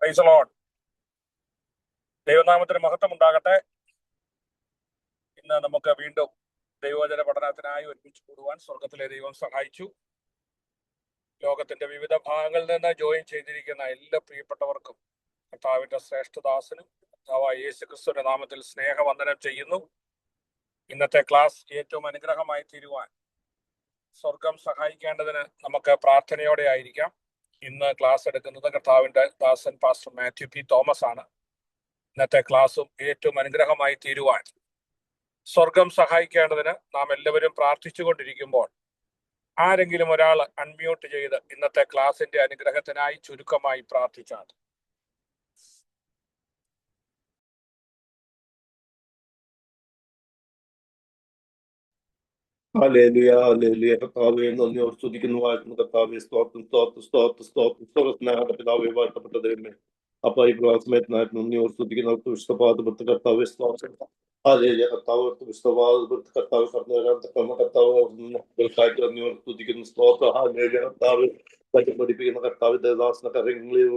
Praise the Lord. ദൈവനാമത്തിന് മഹത്വം ഉണ്ടാകട്ടെ. ഇന്ന് നമുക്ക് വീണ്ടും ദൈവവചന പഠനത്തിനായി ഒരുമിച്ച് കൂടുവാൻ സ്വർഗത്തിലെ ദൈവം സഹായിച്ചു. ലോകത്തിന്റെ വിവിധ ഭാഗങ്ങളിൽ നിന്ന് ജോയിൻ ചെയ്തിരിക്കുന്ന എല്ലാ പ്രിയപ്പെട്ടവർക്കും കർത്താവിന്റെ ശ്രേഷ്ഠദാസനും കർത്താവായ യേശു ക്രിസ്തുവിന്റെ നാമത്തിൽ സ്നേഹവന്ദനം ചെയ്യുന്നു. ഇന്നത്തെ ക്ലാസ് ഏറ്റവും അനുഗ്രഹമായി തീരുവാൻ സ്വർഗം സഹായിക്കേണ്ടതിന് നമുക്ക് പ്രാർത്ഥനയോടെ ആയിരിക്കാം. ഇന്ന് ക്ലാസ് എടുക്കുന്നത് കർത്താവിന്റെ ദാസൻ പാസ്റ്റർ മാത്യു പി തോമസ് ആണ്. ഇന്നത്തെ ക്ലാസ്സും ഏറ്റവും അനുഗ്രഹമായി തീരുവാൻ സ്വർഗം സഹായിക്കേണ്ടതിന് നാം എല്ലാവരും പ്രാർത്ഥിച്ചുകൊണ്ടിരിക്കുമ്പോൾ ആരെങ്കിലും ഒരാൾ അൺമ്യൂട്ട് ചെയ്ത് ഇന്നത്തെ ക്ലാസിന്റെ അനുഗ്രഹത്തിനായി ചുരുക്കമായി പ്രാർത്ഥിച്ചാൽ. Hallelujah, hallelujah. കർത്താവേ, നന്ദിയോട് സ്തുതിക്കുന്നു, വാഴ്ത്തുന്നു. കർത്താവേ, സ്തോത്രം, സ്തോത്രം, സ്തോത്രം, സ്തോത്രം, സ്തോത്രം. പിതാവേ, വാഴ്ത്തപ്പെട്ട ദൈവമേ, അപ്പൊ ഈ ക്ലാസ്മേറ്റിനായിട്ട് നന്ദിയോട് സ്തുതിക്കുന്നു. വിശ്വപാദപുരത്ത് കർത്താവേ, സ്തോത്രം. ഹല്ലേലൂയ. കർത്താവ് വിശ്വപാദപുരത്ത് കർത്താവ് കടന്നു വരാൻ തക്കവണ്ണം കർത്താവ് നന്ദിയോട് സ്തുതിക്കുന്നു. സ്തോത്രം. ഹല്ലേലൂയ. കർത്താവ് പഠിപ്പിക്കുന്ന കർത്താവ് ദേവദാസന കാര്യങ്ങളിൽ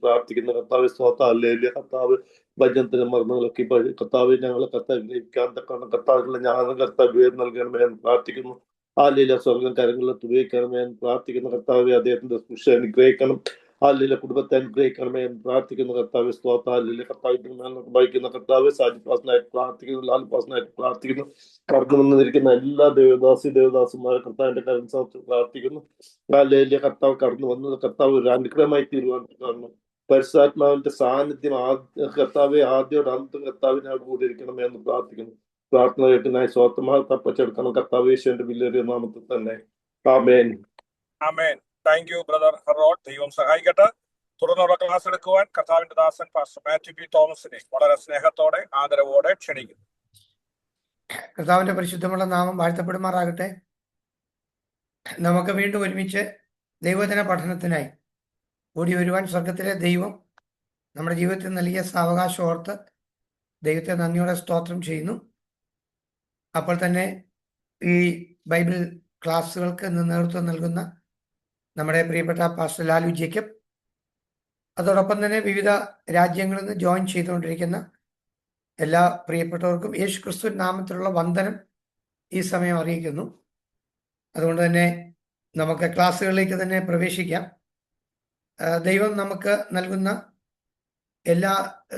പ്രാർത്ഥിക്കുന്ന കർത്താവ് സ്തോത്രം. ഹല്ലേലൂയ. കർത്താവ് ഭജനത്തിന് മർമ്മങ്ങളൊക്കെ കർത്താവ് ഞങ്ങളെ കർത്താവിക്കാൻ തക്കണം. കർത്താവിനുള്ള ജ്ഞാനം കർത്താവ് നൽകണമേ എന്ന് പ്രാർത്ഥിക്കുന്നു. ആലയിലെ സ്വർഗം കരങ്ങളിൽ ഉപയോഗിക്കണമേ എന്ന് പ്രാർത്ഥിക്കുന്ന കർത്താവ് അദ്ദേഹത്തിന്റെ സ്പുഷ അനുഗ്രഹിക്കണം. ആലയിലെ കുടുംബത്തെ അനുഗ്രഹിക്കണമേ എന്ന് പ്രാർത്ഥിക്കുന്ന കർത്താവ് സ്തോത്രം. ആലയിലെ കർത്താവിന്റെ വഹിക്കുന്ന കർത്താവ് സാജിപാസനായിട്ട് പ്രാർത്ഥിക്കുന്നു, ലാൽപാസനായിട്ട് പ്രാർത്ഥിക്കുന്നു. കടന്നു വന്നിരിക്കുന്ന എല്ലാ ദേവദാസന്മാരെ കർത്താവിന്റെ കരം പ്രാർത്ഥിക്കുന്നു. ആലയിലെ കർത്താവ് കടന്നു വന്നത് കർത്താവ് ഒരു അനുഗ്രഹമായി തീരുവാൻ കാരണം പരിശുദ്ധാത്മാവിന്റെ സാന്നിധ്യം കർത്താവെ ആദ്യോട് അന്തും കർത്താവിനോട് കൂടി ഇരിക്കണമേ എന്ന് പ്രാർത്ഥിക്കുന്നു. പ്രാർത്ഥന കേട്ടിനായി സ്വന്തമായി തപ്പച്ചെടുക്കണം കർത്താവ് യേശുവിന്റെ വിലയേറിയ നാമത്തിൽ തന്നെ. ആമേൻ. ആമേൻ. Thank you brother Herod. ദൈവം സഹായിക്കട്ടെ. തുടർന്നുള്ള ക്ലാസ് എടുക്കുവാൻ കർത്താവിന്റെ ദാസൻ പാസ്റ്റർ മാത്യു പി തോമസിനെ വളരെ സ്നേഹത്തോടെ ആദരവോടെ ക്ഷണിക്കുന്നു. കർത്താവിന്റെ പരിശുദ്ധമുള്ള നാമം വാഴ്ത്തപ്പെടുമാറാകട്ടെ. നമുക്ക് വീണ്ടും ഒരുമിച്ച് ദൈവവചന പഠനത്തിനായി ഓടി വരുവാൻ സ്വർഗത്തിലെ ദൈവം നമ്മുടെ ജീവിതത്തിൽ നൽകിയ സാവകാശം ഓർത്ത് ദൈവത്തെ നന്ദിയോടെ സ്തോത്രം ചെയ്യുന്നു. അപ്പോൾ തന്നെ ഈ ബൈബിൾ ക്ലാസ്സുകൾക്ക് നേതൃത്വം നൽകുന്ന നമ്മുടെ പ്രിയപ്പെട്ട പാസ്റ്റർ ലാലു ജേക്കബ്, അതോടൊപ്പം തന്നെ വിവിധ രാജ്യങ്ങളിൽ നിന്ന് ജോയിൻ ചെയ്തുകൊണ്ടിരിക്കുന്ന എല്ലാ പ്രിയപ്പെട്ടവർക്കും യേശു ക്രിസ്തു നാമത്തിലുള്ള വന്ദനം ഈ സമയം അറിയിക്കുന്നു. അതുകൊണ്ട് തന്നെ നമുക്ക് ക്ലാസ്സുകളിലേക്ക് തന്നെ പ്രവേശിക്കാം. ദൈവം നമുക്ക് നൽകുന്ന എല്ലാ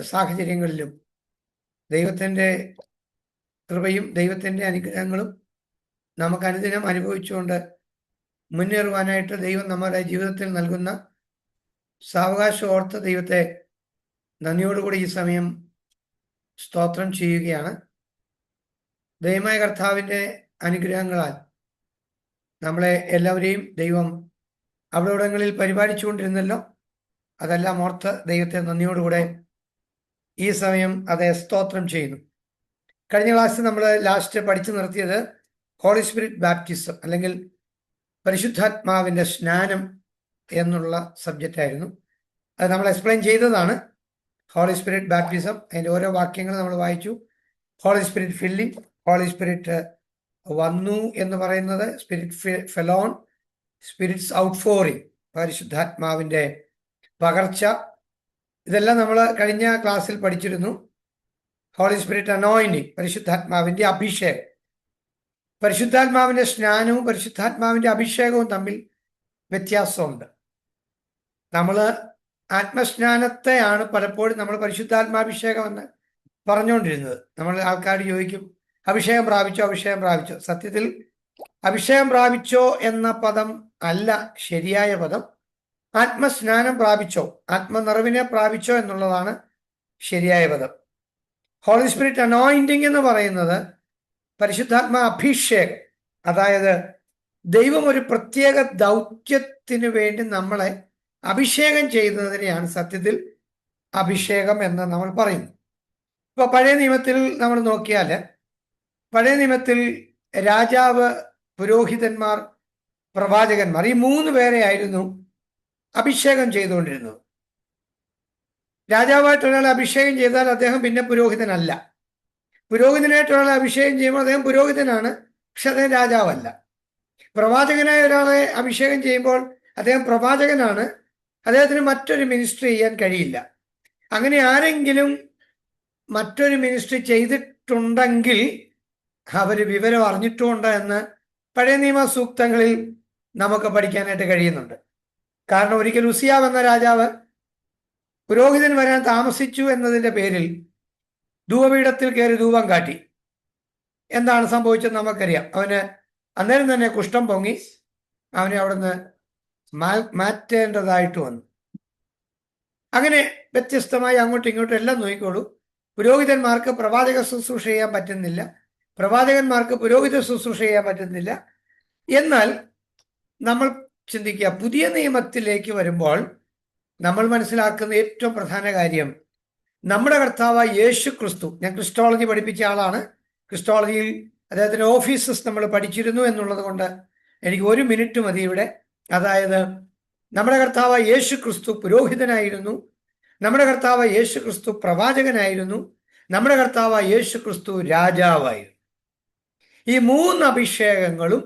സാഹചര്യങ്ങളിലും ദൈവത്തിൻ്റെ കൃപയും ദൈവത്തിൻ്റെ അനുഗ്രഹങ്ങളും നമുക്ക് അനുദിനം അനുഭവിച്ചുകൊണ്ട് മുന്നേറുവാനായിട്ട് ദൈവം നമ്മുടെ ജീവിതത്തിൽ നൽകുന്ന സാവകാശം ഓർത്ത് ദൈവത്തെ നന്ദിയോടുകൂടി ഈ സമയം സ്തോത്രം ചെയ്യുകയാണ്. ദൈവമായ കർത്താവിൻ്റെ അനുഗ്രഹങ്ങളാൽ നമ്മളെ എല്ലാവരെയും ദൈവം അവിടെയിടങ്ങളിൽ പരിപാലിച്ചുകൊണ്ടിരുന്നല്ലോ. അതെല്ലാം ഓർത്ത് ദൈവത്തെ നന്ദിയോടുകൂടെ ഈ സമയം അതേ സ്തോത്രം ചെയ്യുന്നു. കഴിഞ്ഞ ക്ലാസ്സിൽ നമ്മൾ ലാസ്റ്റ് പഠിച്ചു നിർത്തിയത് ഹോളി സ്പിരിറ്റ് ബാപ്റ്റിസം അല്ലെങ്കിൽ പരിശുദ്ധാത്മാവിൻ്റെ സ്നാനം എന്നുള്ള സബ്ജക്റ്റ് ആയിരുന്നു. അത് നമ്മൾ എക്സ്പ്ലെയിൻ ചെയ്തതാണ്. ഹോളി സ്പിരിറ്റ് ബാപ്റ്റിസം, അതിൻ്റെ ഓരോ വാക്യങ്ങൾ നമ്മൾ വായിച്ചു. Holy Spirit filling, Holy Spirit വന്നു എന്ന് പറയുന്നത്, സ്പിരിറ്റ് ഫെലോൺ, സ്പിരിറ്റ്സ് ഔട്ട്ഫോറിങ്, പരിശുദ്ധാത്മാവിൻ്റെ പകർച്ച, ഇതെല്ലാം നമ്മൾ കഴിഞ്ഞ ക്ലാസ്സിൽ പഠിച്ചിരുന്നു. ഹോളി സ്പിരിറ്റ് അനോയിന്റിങ്, പരിശുദ്ധാത്മാവിൻ്റെ അഭിഷേകം. പരിശുദ്ധാത്മാവിൻ്റെ സ്നാനവും പരിശുദ്ധാത്മാവിൻ്റെ അഭിഷേകവും തമ്മിൽ വ്യത്യാസമുണ്ട്. നമ്മൾ ആത്മസ്നാനത്തെയാണ് പലപ്പോഴും നമ്മൾ പരിശുദ്ധാത്മാഭിഷേകം എന്ന് പറഞ്ഞുകൊണ്ടിരുന്നത്. നമ്മൾ ആൾക്കാർ ചോദിക്കും, അഭിഷേകം പ്രാപിച്ചോ, അഭിഷേകം പ്രാപിച്ചോ. സത്യത്തിൽ അഭിഷേകം പ്രാപിച്ചോ എന്ന പദം അല്ല ശരിയായ പദം. ആത്മസ്നാനം പ്രാപിച്ചോ, ആത്മനിറവിനെ പ്രാപിച്ചോ എന്നുള്ളതാണ് ശരിയായ പദം. ഹോളി സ്പിരിറ്റ് അനോയിന്റിങ് എന്ന് പറയുന്നത് പരിശുദ്ധാത്മാ അഭിഷേകം, അതായത് ദൈവം ഒരു പ്രത്യേക ദൗത്യത്തിന് വേണ്ടി നമ്മളെ അഭിഷേകം ചെയ്യുന്നതിനെയാണ് സത്യത്തിൽ അഭിഷേകം എന്ന് നമ്മൾ പറയുന്നു. ഇപ്പോൾ പഴയ നിയമത്തിൽ നമ്മൾ നോക്കിയാൽ, പഴയ നിയമത്തിൽ രാജാവ്, പുരോഹിതന്മാർ, പ്രവാചകന്മാർ, ഈ 3 പേരെയായിരുന്നു അഭിഷേകം ചെയ്തുകൊണ്ടിരുന്നത്. രാജാവായിട്ട് ഒരാളെ അഭിഷേകം ചെയ്താൽ അദ്ദേഹം പിന്നെ പുരോഹിതനല്ല. പുരോഹിതനായിട്ട് ഒരാളെ അഭിഷേകം ചെയ്യുമ്പോൾ അദ്ദേഹം പുരോഹിതനാണ്, പക്ഷെ അദ്ദേഹം രാജാവല്ല. പ്രവാചകനായ ഒരാളെ അഭിഷേകം ചെയ്യുമ്പോൾ അദ്ദേഹം പ്രവാചകനാണ്, അദ്ദേഹത്തിന് മറ്റൊരു മിനിസ്ട്രി ചെയ്യാൻ കഴിയില്ല. അങ്ങനെ ആരെങ്കിലും മറ്റൊരു മിനിസ്ട്രി ചെയ്തിട്ടുണ്ടെങ്കിൽ അവർ വിവരം അറിഞ്ഞിട്ടുമുണ്ട് എന്ന് പഴയ നിയമ സൂക്തങ്ങളിൽ നമുക്ക് പഠിക്കാനായിട്ട് കഴിയുന്നുണ്ട്. കാരണം ഒരിക്കൽ ഉസിയാവ് എന്ന രാജാവ് പുരോഹിതൻ വരാൻ താമസിച്ചു എന്നതിൻ്റെ പേരിൽ ധൂപപീഠത്തിൽ കയറി ധൂപം കാട്ടി. എന്താണ് സംഭവിച്ചത് നമുക്കറിയാം. അവന് അന്നേരം തന്നെ കുഷ്ഠം പൊങ്ങി അവനെ അവിടുന്ന് മാറ്റേണ്ടതായിട്ട് വന്നു. അങ്ങനെ വ്യത്യസ്തമായി അങ്ങോട്ടും ഇങ്ങോട്ടും എല്ലാം നോക്കിക്കോളൂ. പുരോഹിതന്മാർക്ക് പ്രവാചക ശുശ്രൂഷ ചെയ്യാൻ പറ്റുന്നില്ല, പ്രവാചകന്മാർക്ക് പുരോഹിത ശുശ്രൂഷ ചെയ്യാൻ പറ്റുന്നില്ല. എന്നാൽ നമ്മൾ ചിന്തിക്കുക, പുതിയ നിയമത്തിലേക്ക് വരുമ്പോൾ നമ്മൾ മനസ്സിലാക്കുന്ന ഏറ്റവും പ്രധാന കാര്യം നമ്മുടെ കർത്താവായ യേശു ക്രിസ്തു. ഞാൻ ക്രിസ്റ്റോളജി പഠിപ്പിച്ച ആളാണ്. ക്രിസ്റ്റോളജിയിൽ അദ്ദേഹത്തിൻ്റെ ഓഫീസസ് നമ്മൾ പഠിച്ചിരുന്നു എന്നുള്ളത് കൊണ്ട് എനിക്ക് 1 മിനിറ്റ് മതി ഇവിടെ. അതായത് നമ്മുടെ കർത്താവായ യേശു ക്രിസ്തു പുരോഹിതനായിരുന്നു, നമ്മുടെ കർത്താവായ യേശു ക്രിസ്തു പ്രവാചകനായിരുന്നു, നമ്മുടെ കർത്താവായ യേശു ക്രിസ്തു രാജാവായിരുന്നു. ഈ 3 അഭിഷേകങ്ങളും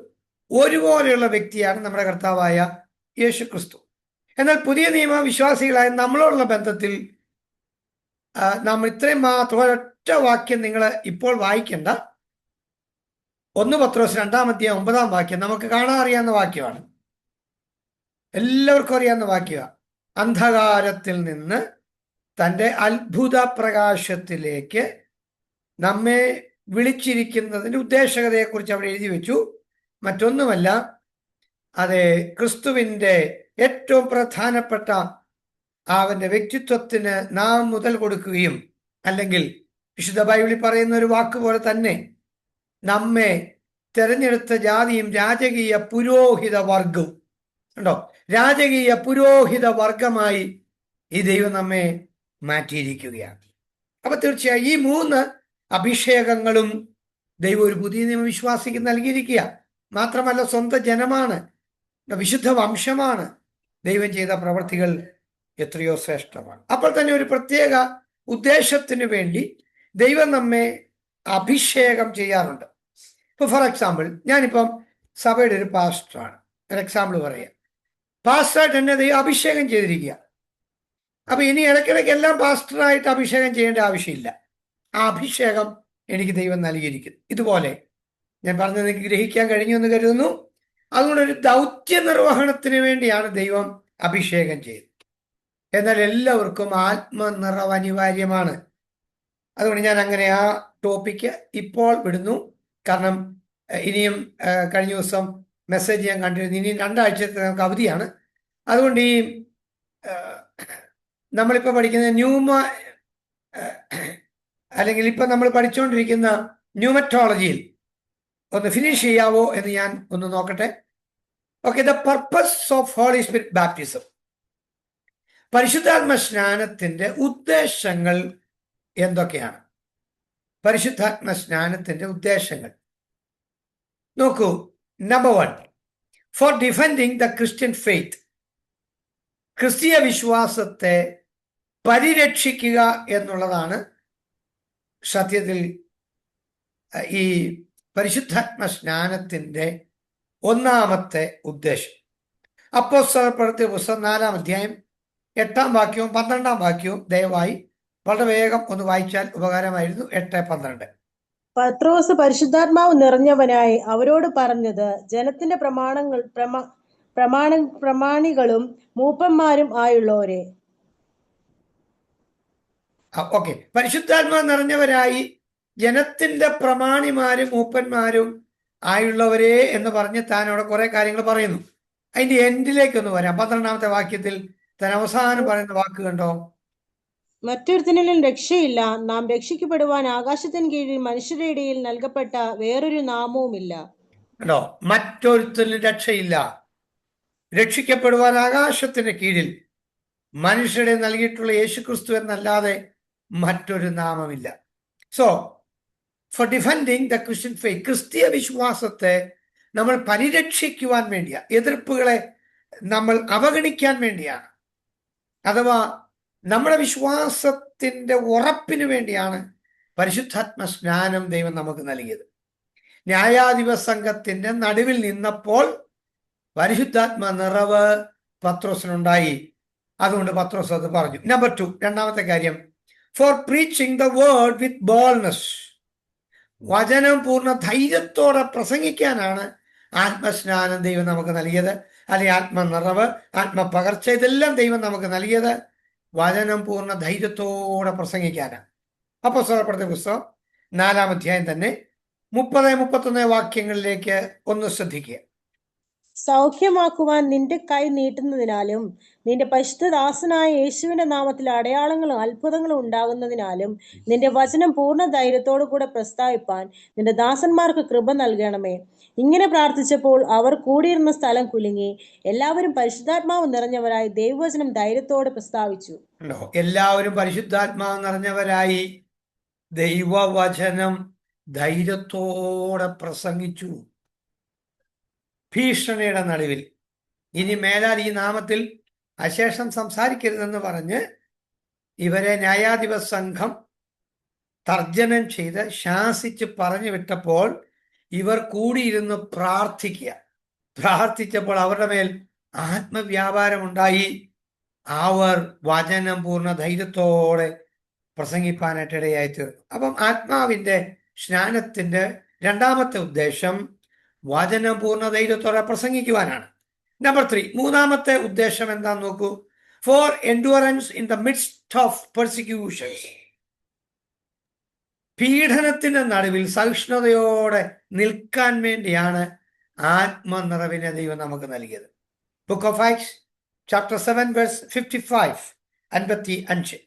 ഒരുപോലെയുള്ള വ്യക്തിയാണ് നമ്മുടെ കർത്താവായ യേശു ക്രിസ്തു. എന്നാൽ പുതിയ നിയമ വിശ്വാസികളായ നമ്മളോടുള്ള ബന്ധത്തിൽ നാം ഇത്രയും മാത്രം ഒരൊറ്റ വാക്യം നിങ്ങൾ ഇപ്പോൾ വായിക്കേണ്ട. 1 പത്രോസ് 2-ാം അധ്യായം 9-ാം വാക്യം നമുക്ക് കാണാൻ അറിയാവുന്ന വാക്യമാണ്, എല്ലാവർക്കും അറിയാവുന്ന വാക്യമാണ്. അന്ധകാരത്തിൽ നിന്ന് തൻ്റെ അത്ഭുത പ്രകാശത്തിലേക്ക് നമ്മെ വിളിച്ചിരിക്കുന്നതിൻ്റെ ഉദ്ദേശകതയെക്കുറിച്ച് അവിടെ എഴുതി വെച്ചു. മറ്റൊന്നുമല്ല, അത് ക്രിസ്തുവിൻ്റെ ഏറ്റവും പ്രധാനപ്പെട്ട അവൻ്റെ വ്യക്തിത്വത്തിന് നാം മുതൽ കൊടുക്കുകയും, അല്ലെങ്കിൽ വിശുദ്ധ ബൈബിളിൽ പറയുന്ന ഒരു വാക്ക് പോലെ തന്നെ നമ്മെ തെരഞ്ഞെടുത്ത ജാതിയും രാജകീയ പുരോഹിത വർഗവും ഉണ്ടോ, രാജകീയ പുരോഹിത വർഗമായി ഈ ദൈവം നമ്മെ മാറ്റിയിരിക്കുകയാണ്. അപ്പൊ തീർച്ചയായും ഈ 3 അഭിഷേകങ്ങളും ദൈവം ഒരു പുതിയ നിയമവിശ്വാസിക്ക് നൽകിയിരിക്കുക. മാത്രമല്ല, സ്വന്തം ജനമാണ്, വിശുദ്ധ വംശമാണ്. ദൈവം ചെയ്ത പ്രവൃത്തികൾ എത്രയോ ശ്രേഷ്ഠമാണ്. അപ്പോൾ തന്നെ ഒരു പ്രത്യേക ഉദ്ദേശത്തിന് വേണ്ടി ദൈവം നമ്മെ അഭിഷേകം ചെയ്യാറുണ്ട്. ഇപ്പോൾ ഫോർ എക്സാമ്പിൾ, ഞാനിപ്പം സഭയുടെ ഒരു പാസ്റ്ററാണ്. ഒരു എക്സാമ്പിൾ പറയാം. പാസ്റ്ററായിട്ട് എന്നെ ദൈവം അഭിഷേകം ചെയ്തിരിക്കുക. അപ്പൊ ഇനി ഇടയ്ക്കിടയ്ക്ക് എല്ലാം പാസ്റ്ററായിട്ട് അഭിഷേകം ചെയ്യേണ്ട ആവശ്യമില്ല. ആ അഭിഷേകം എനിക്ക് ദൈവം നൽകിയിരിക്കുന്നു. ഇതുപോലെ ഞാൻ പറഞ്ഞത് എനിക്ക് ഗ്രഹിക്കാൻ കഴിഞ്ഞു എന്ന് കരുതുന്നു. അതുകൊണ്ട് ഒരു ദൗത്യ നിർവഹണത്തിന് വേണ്ടിയാണ് ദൈവം അഭിഷേകം ചെയ്തത്. എന്നാൽ എല്ലാവർക്കും ആത്മനിറവ് അനിവാര്യമാണ്. അതുകൊണ്ട് ഞാൻ അങ്ങനെ ആ ടോപ്പിക്ക് ഇപ്പോൾ വിടുന്നു. കാരണം ഇനിയും കഴിഞ്ഞ ദിവസം മെസ്സേജ് ഞാൻ കണ്ടിരുന്നു, ഇനിയും 2 ആഴ്ചത്തെ നമുക്ക് അവധിയാണ്. അതുകൊണ്ട് ഈ നമ്മളിപ്പോൾ പഠിക്കുന്ന അല്ലെങ്കിൽ ഇപ്പം നമ്മൾ പഠിച്ചുകൊണ്ടിരിക്കുന്ന ന്യൂമറ്റോളജിയിൽ ഒന്ന് ഫിനിഷ് ചെയ്യാവോ എന്ന് ഞാൻ ഒന്ന് നോക്കട്ടെ. Okay, the purpose of Holy Spirit baptism, പരിശുദ്ധാത്മ സ്നാനത്തിന്റെ ഉദ്ദേശങ്ങൾ എന്തൊക്കെയാണ്? പരിശുദ്ധാത്മ സ്നാനത്തിന്റെ ഉദ്ദേശങ്ങൾ നോക്കൂ. Number 1, for defending the Christian faith, ക്രിസ്തീയ വിശ്വാസത്തെ പരിരക്ഷിക്കുക എന്നുള്ളതാണ് സത്യത്തിൽ ഈ പരിശുദ്ധാത്മ സ്നാനത്തിന്റെ 1-ാമത്തെ ഉദ്ദേശം. അപ്പോസ്തല പ്രവൃത്തി പുസ്തകം 4-ാം അധ്യായം 8-ാം വാക്യവും 12-ാം വാക്യവും ദയവായി വളരെ വേഗം ഒന്ന് വായിച്ചാൽ ഉപകാരമായിരുന്നു. 8-12. പത്രോസ് പരിശുദ്ധാത്മാവ് നിറഞ്ഞവനായി അവരോട് പറഞ്ഞത്, ജനത്തിന്റെ പ്രമാണികളും മൂപ്പന്മാരും ആയുള്ളവരെ. ഓക്കെ, പരിശുദ്ധാത്മാവ് നിറഞ്ഞവരായി ജനത്തിന്റെ പ്രമാണിമാരും മൂപ്പന്മാരും ആയുള്ളവരെ എന്ന് പറഞ്ഞ് താൻ അവിടെ കുറെ കാര്യങ്ങൾ പറയുന്നു. അതിന്റെ എൻഡിലേക്കൊന്ന് വരാം. 12-ാമത്തെ വാക്യത്തിൽ താൻ അവസാനം പറയുന്ന വാക്ക് കണ്ടോ? മറ്റൊരുത്തനിലും രക്ഷയില്ല, നാം രക്ഷിക്കപ്പെടുവാൻ ആകാശത്തിന് കീഴിൽ മനുഷ്യരുടെ ഇടയിൽ നൽകപ്പെട്ട വേറൊരു നാമവുമില്ല. കണ്ടോ? മറ്റൊരുത്തനിലും രക്ഷയില്ല, രക്ഷിക്കപ്പെടുവാൻ ആകാശത്തിന് കീഴിൽ മനുഷ്യരുടെ നൽകിയിട്ടുള്ള യേശുക്രിസ്തു എന്നല്ലാതെ മറ്റൊരു നാമമില്ല. So for defending the Christian faith, ക്രിസ്തീയ വിശ്വാസത്തെ നമ്മൾ പരിരക്ഷിക്കുവാൻ വേണ്ടിയാണ്, എതിർപ്പുകളെ നമ്മൾ അവഗണിക്കാൻ വേണ്ടിയാണ്, അഥവാ നമ്മുടെ വിശ്വാസത്തിന്റെ ഉറപ്പിന് വേണ്ടിയാണ് പരിശുദ്ധാത്മ സ്നാനം ദൈവം നമുക്ക് നൽകിയത്. ന്യായാധിപ സംഘത്തിന്റെ നടുവിൽ നിന്നപ്പോൾ പരിശുദ്ധാത്മ നിറവ് പത്രോസിനുണ്ടായി. അതുകൊണ്ട് പത്രോസ് അത് പറഞ്ഞു. നമ്പർ 2, രണ്ടാമത്തെ കാര്യം, for preaching the word with boldness. വചനം പൂർണ്ണ ധൈര്യത്തോടെ പ്രസംഗിക്കാനാണ് ആത്മസ്നാനം ദൈവം നമുക്ക് നൽകിയത്, അല്ലെങ്കിൽ ആത്മനിറവ്, ആത്മപകർച്ച, ഇതെല്ലാം ദൈവം നമുക്ക് നൽകിയത് വചനം പൂർണ്ണ ധൈര്യത്തോടെ പ്രസംഗിക്കാനാണ്. അപ്പോസ്തലപ്രവൃത്തി പുസ്തകം 4-ാം അധ്യായം തന്നെ 30-31 വാക്യങ്ങളിലേക്ക് ഒന്ന് ശ്രദ്ധിക്കുക. സൗഖ്യമാക്കുവാൻ നിന്റെ കൈ നീട്ടുന്നതിനാലും നിന്റെ പരിശുദ്ധദാസനായ യേശുവിന്റെ നാമത്തിൽ അടയാളങ്ങളും അത്ഭുതങ്ങളും ഉണ്ടാകുന്നതിനാലും നിന്റെ വചനം പൂർണ്ണ ധൈര്യത്തോടു കൂടെ പ്രസ്താവിപ്പാൻ നിന്റെ ദാസന്മാർക്ക് കൃപ നൽകണമേ. ഇങ്ങനെ പ്രാർത്ഥിച്ചപ്പോൾ അവർ കൂടിയിരുന്ന സ്ഥലം കുലുങ്ങി എല്ലാവരും പരിശുദ്ധാത്മാവ് നിറഞ്ഞവരായി ദൈവവചനം ധൈര്യത്തോടെ പ്രസ്താവിച്ചു. എല്ലാവരും പരിശുദ്ധാത്മാവ് നിറഞ്ഞവരായി ദൈവവചനം ധൈര്യത്തോടെ പ്രസംഗിച്ചു. ഭീഷണിയുടെ നടുവിൽ ഇനി മേലാൽ ഈ നാമത്തിൽ അശേഷം സംസാരിക്കരുതെന്ന് പറഞ്ഞ് ഇവരെ ന്യായാധിപ സംഘം തർജ്ജനം ചെയ്ത് ശാസിച്ച് പറഞ്ഞു വിട്ടപ്പോൾ ഇവർ കൂടിയിരുന്ന് പ്രാർത്ഥിച്ചപ്പോൾ അവരുടെ മേൽ ആത്മവ്യാപാരമുണ്ടായി. അവർ വചനം പൂർണ്ണ ധൈര്യത്തോടെ പ്രസംഗിപ്പാനായിട്ട് ഇടയായി തീർന്നു. അപ്പം ആത്മാവിന്റെ സ്നാനത്തിന്റെ രണ്ടാമത്തെ ഉദ്ദേശം വചനം പൂർണ്ണ ധൈര്യത്തോടെ പ്രസംഗിക്കുവാനാണ്. നമ്പർ 3, മൂന്നാമത്തെ ഉദ്ദേശം എന്താന്ന് നോക്കൂ. For endurance in the midst of persecutions. പീഡനത്തിന്റെ നടുവിൽ സഹിഷ്ണുതയോടെ നിൽക്കാൻ വേണ്ടിയാണ് ആത്മനിറവിനെ ദൈവം നമുക്ക് നൽകിയത്. Book of Acts chapter 7 verse 55, 55.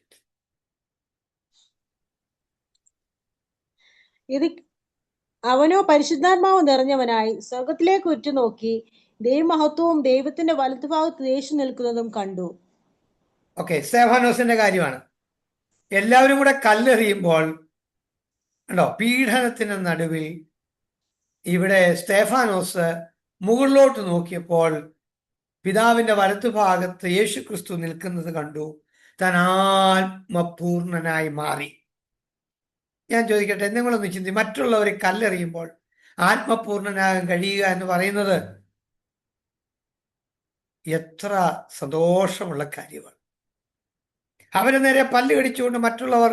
ഇത് അവനോ പരിശുദ്ധാത്മാവ് നിറഞ്ഞവനായി സ്വർഗത്തിലേക്ക് ഉറ്റുനോക്കി ദൈവമഹത്വവും ദൈവത്തിന്റെ വലത്തുഭാഗത്ത് യേശു നിൽക്കുന്നതും കണ്ടു. ഓക്കെ, സ്തെഫാനോസിന്റെ കാര്യമാണ്. എല്ലാവരും കൂടെ കല്ലെറിയുമ്പോൾ ഉണ്ടോ, പീഡനത്തിന് നടുവിൽ ഇവിടെ സ്തെഫാനോസ് മുകളിലോട്ട് നോക്കിയപ്പോൾ പിതാവിന്റെ വലത്തുഭാഗത്ത് യേശു ക്രിസ്തു നിൽക്കുന്നത് കണ്ടു. താൻ ആത്മപൂർണനായി മാറി. ഞാൻ ചോദിക്കട്ടെ, നിങ്ങളൊന്ന് ചിന്തി, മറ്റുള്ളവരെ കല്ലെറിയുമ്പോൾ ആത്മപൂർണനാകാൻ കഴിയുക എന്ന് പറയുന്നത് എത്ര സന്തോഷമുള്ള കാര്യമാണ്. അവരെ നേരെ പല്ല് കടിച്ചുകൊണ്ട് മറ്റുള്ളവർ